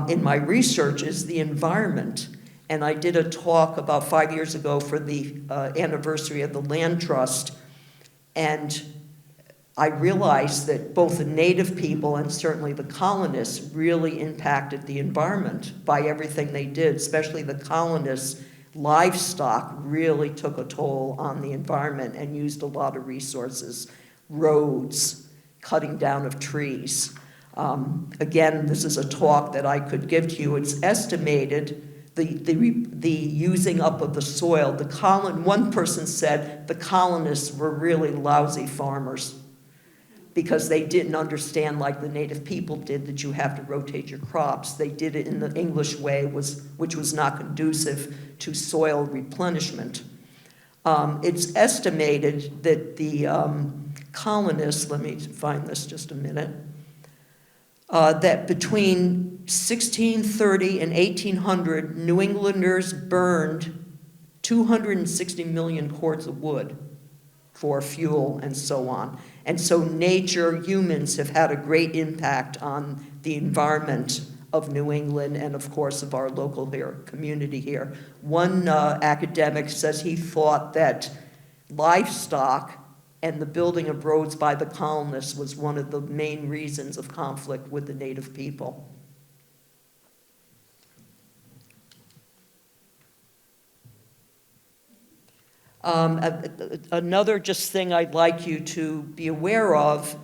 in my research, is the environment. And I did a talk about 5 years ago for the anniversary of the Land Trust. And I realized that both the native people and certainly the colonists really impacted the environment by everything they did, especially the colonists. Livestock really took a toll on the environment and used a lot of resources, roads, cutting down of trees. Again, this is a talk that I could give to you. It's estimated the using up of the soil. One person said the colonists were really lousy farmers because they didn't understand, like the native people did, that you have to rotate your crops. They did it in the English way, which was not conducive to soil replenishment. It's estimated that the colonists, let me find this just a minute, that between 1630 and 1800, New Englanders burned 260 million cords of wood for fuel and so on. And so nature, humans have had a great impact on the environment of New England and, of course, of our local community here. One academic says he thought that livestock and the building of roads by the colonists was one of the main reasons of conflict with the native people. Another just thing I'd like you to be aware of,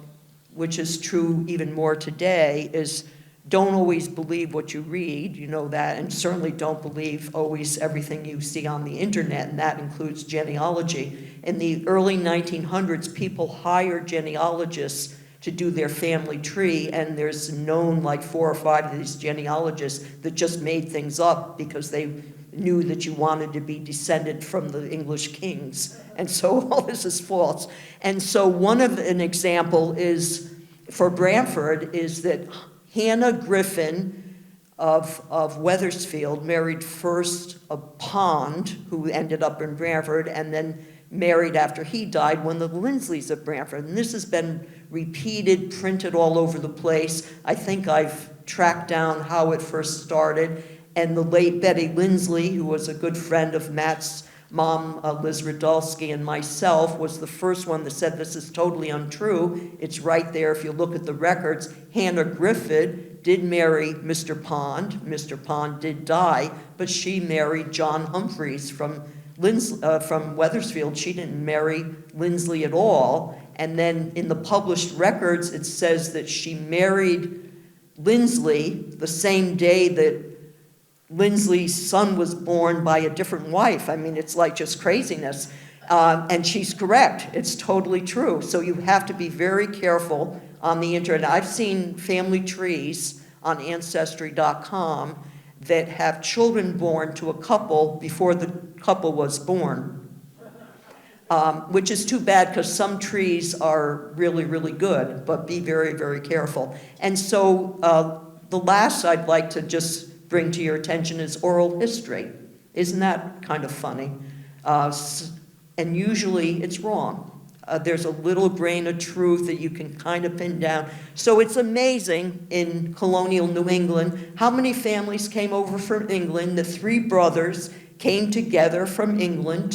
which is true even more today, is don't always believe what you read, you know that, and certainly don't believe always everything you see on the internet, and that includes genealogy. In the early 1900s, people hired genealogists to do their family tree, and there's known like 4 or 5 of these genealogists that just made things up because they knew that you wanted to be descended from the English kings. And so all this is false. And so an example is, for Branford, is that Hannah Griffin of Wethersfield married first a Pond, who ended up in Branford, and then married after he died one of the Linsleys of Branford. And this has been repeated, printed all over the place. I think I've tracked down how it first started. And the late Betty Lindsley, who was a good friend of Matt's mom, Liz Radulski, and myself, was the first one that said this is totally untrue. It's right there if you look at the records. Hannah Griffin did marry Mr. Pond. Mr. Pond did die, but she married John Humphreys from Wethersfield. She didn't marry Lindsley at all. And then in the published records, it says that she married Lindsley the same day that Lindsley's son was born by a different wife. I mean, it's like just craziness. And she's correct. It's totally true. So you have to be very careful on the internet. I've seen family trees on Ancestry.com that have children born to a couple before the couple was born, which is too bad because some trees are really, really good, but be very, very careful. And so the last I'd like to just bring to your attention is oral history. Isn't that kind of funny? And usually it's wrong. There's a little grain of truth that you can kind of pin down. So it's amazing in colonial New England how many families came over from England. The 3 brothers came together from England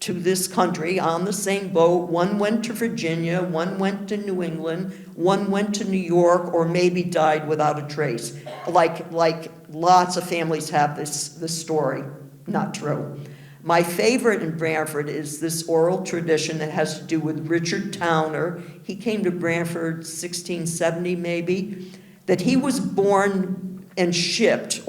to this country on the same boat. One went to Virginia, one went to New England, one went to New York, or maybe died without a trace. Like lots of families have this story. Not true. My favorite in Branford is this oral tradition that has to do with Richard Towner. He came to Branford 1670 maybe, that he was born and shipped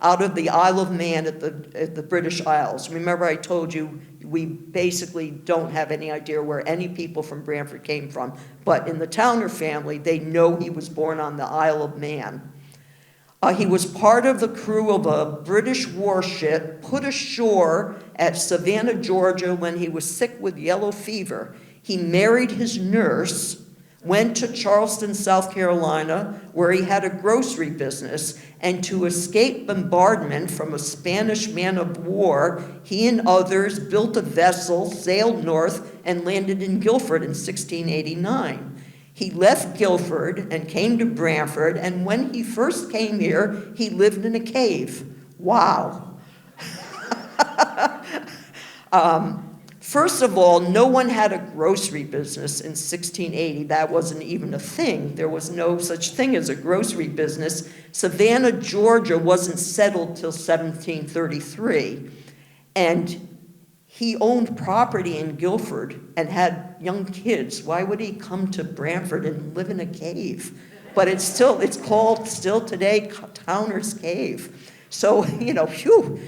out of the Isle of Man at the British Isles. Remember I told you we basically don't have any idea where any people from Branford came from, but in the Towner family, they know he was born on the Isle of Man. He was part of the crew of a British warship put ashore at Savannah, Georgia when he was sick with yellow fever. He married his nurse, went to Charleston, South Carolina, where he had a grocery business, and to escape bombardment from a Spanish man of war, he and others built a vessel, sailed north, and landed in Guilford in 1689. He left Guilford and came to Branford, and when he first came here, he lived in a cave. Wow. First of all, no one had a grocery business in 1680. That wasn't even a thing. There was no such thing as a grocery business. Savannah, Georgia wasn't settled till 1733. And he owned property in Guilford and had young kids. Why would he come to Branford and live in a cave? But it's called still today Towner's Cave. So, phew.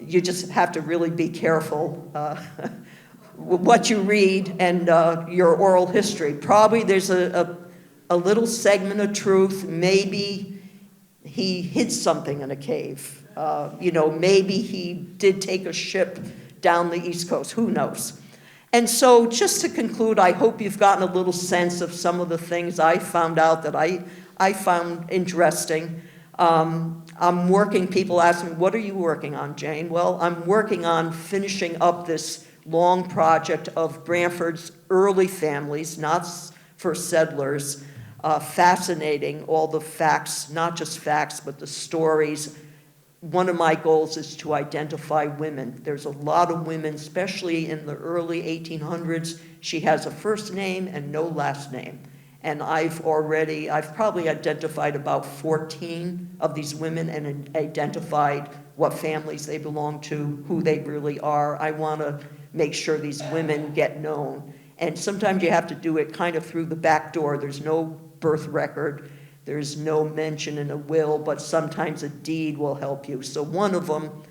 You just have to really be careful what you read and your oral history. Probably there's a little segment of truth. Maybe he hid something in a cave. Maybe he did take a ship down the East Coast. Who knows? And so just to conclude, I hope you've gotten a little sense of some of the things I found out that I found interesting. People ask me, what are you working on, Jane? Well, I'm working on finishing up this long project of Branford's early families, not first settlers, fascinating, all the facts, not just facts, but the stories. One of my goals is to identify women. There's a lot of women, especially in the early 1800s. She has a first name and no last name. And I've probably identified about 14 of these women and identified what families they belong to, who they really are. I want to make sure these women get known. And sometimes you have to do it kind of through the back door. There's no birth record. there's no mention in a will, but sometimes a deed will help you. So one of them,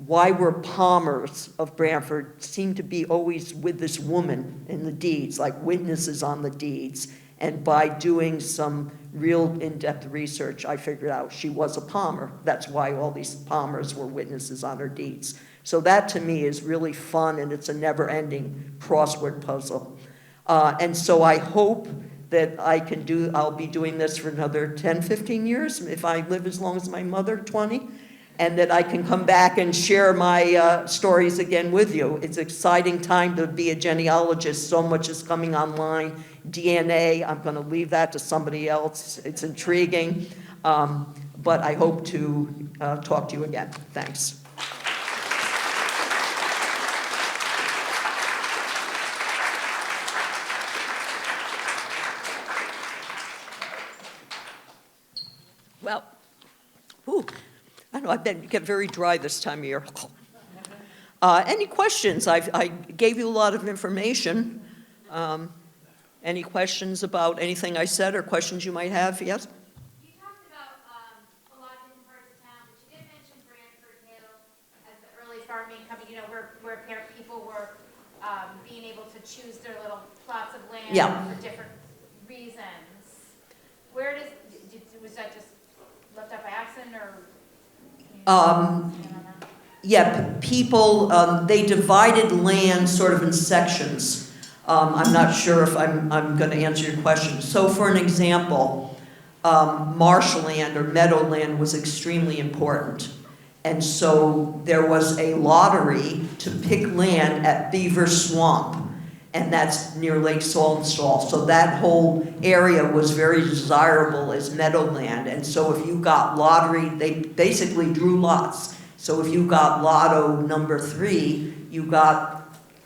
why were Palmers of Branford seem to be always with this woman in the deeds, like witnesses on the deeds. And by doing some real in-depth research, I figured out she was a Palmer. That's why all these Palmers were witnesses on her deeds. So that to me is really fun, and it's a never-ending crossword puzzle. And so I hope that I'll be doing this for another 10, 15 years, if I live as long as my mother, 20, and that I can come back and share my stories again with you. It's an exciting time to be a genealogist. So much is coming online. DNA, I'm going to leave that to somebody else. It's intriguing, but I hope to talk to you again. Thanks. Well, I know I get very dry this time of year. Any questions? I gave you a lot of information. Any questions about anything I said or questions you might have? Yes? You talked about a lot of different parts of town, but you did mention Branford Hill as the early farming company, where people were being able to choose their little plots of land for different reasons. Was that just left out by accident, or? Yeah, people, they divided land sort of in sections. I'm not sure if I'm going to answer your question. So for an example, marshland or meadowland was extremely important. And so there was a lottery to pick land at Beaver Swamp, and that's near Lake Saltonstall. So that whole area was very desirable as meadowland. And so if you got lottery, they basically drew lots. So if you got lotto number 3, you got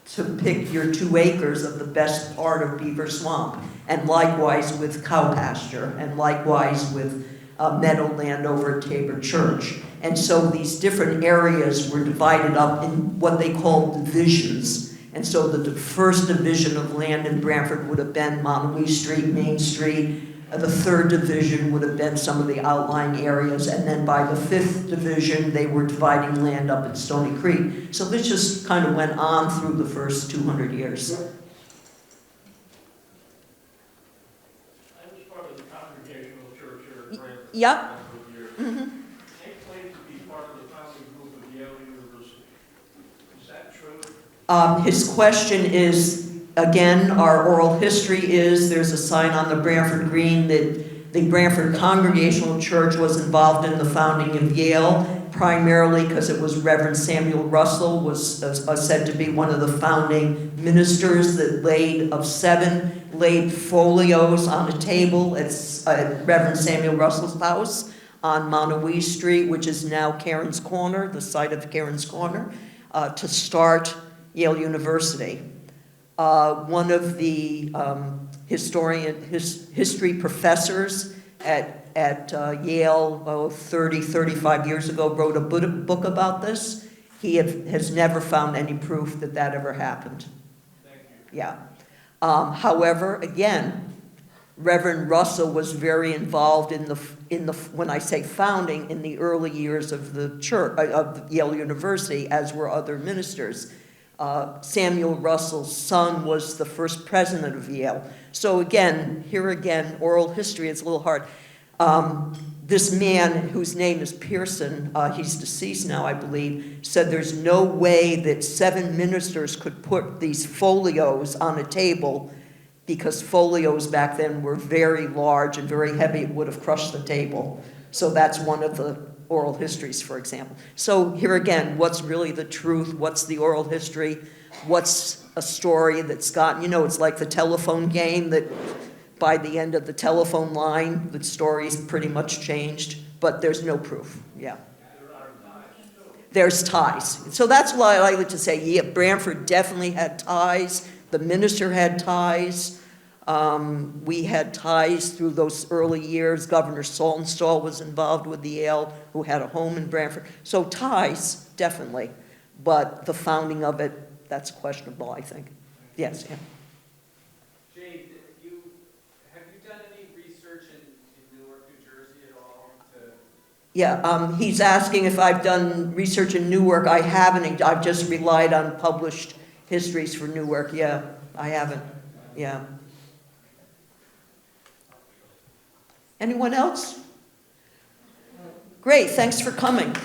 to pick your 2 acres of the best part of Beaver Swamp. And likewise with cow pasture, and likewise with meadowland over at Tabor Church. And so these different areas were divided up in what they called divisions. And so the first division of land in Branford would have been Montague Street, Main Street. The third division would have been some of the outlying areas. And then by the 5th division, they were dividing land up at Stony Creek. So this just kind of went on through the first 200 years. I was part of the Congregational Church here in Branford. Yep. For years. Mm-hmm. They claim to be part of the founding group of Yale University. Is that true? His question is, again, our oral history is, there's a sign on the Branford Green that the Branford Congregational Church was involved in the founding of Yale, primarily because it was Reverend Samuel Russell, was said to be one of the founding ministers that laid folios on a table at Reverend Samuel Russell's house on Montague Street, which is now Karen's Corner, the site of Karen's Corner, to start Yale University. One of the history professors at Yale 35 years ago wrote a book about this. He has never found any proof that that ever happened. Thank you. Yeah. However, again, Reverend Russell was very involved in the when I say founding, in the early years of the church of Yale University, as were other ministers. Samuel Russell's son was the first president of Yale. So again, oral history, it's a little hard. This man, whose name is Pearson, he's deceased now, I believe, said there's no way that 7 ministers could put these folios on a table, because folios back then were very large and very heavy. It would have crushed the table. So that's one of the oral histories, for example. So here again, what's really the truth? What's the oral history? What's a story that's gotten, it's like the telephone game that by the end of the telephone line, the story's pretty much changed, but there's no proof. Yeah. There's ties. So that's why I like to say, yeah, Branford definitely had ties. The minister had ties. We had ties through those early years. Governor Saltonstall was involved with the Yale, who had a home in Branford. So ties, definitely. But the founding of it, that's questionable, I think. Yes, yeah. Jane, have you done any research Yeah, he's asking if I've done research in Newark. I haven't. I've just relied on published histories for Newark. Yeah, I haven't. Yeah. Anyone else? Great, thanks for coming.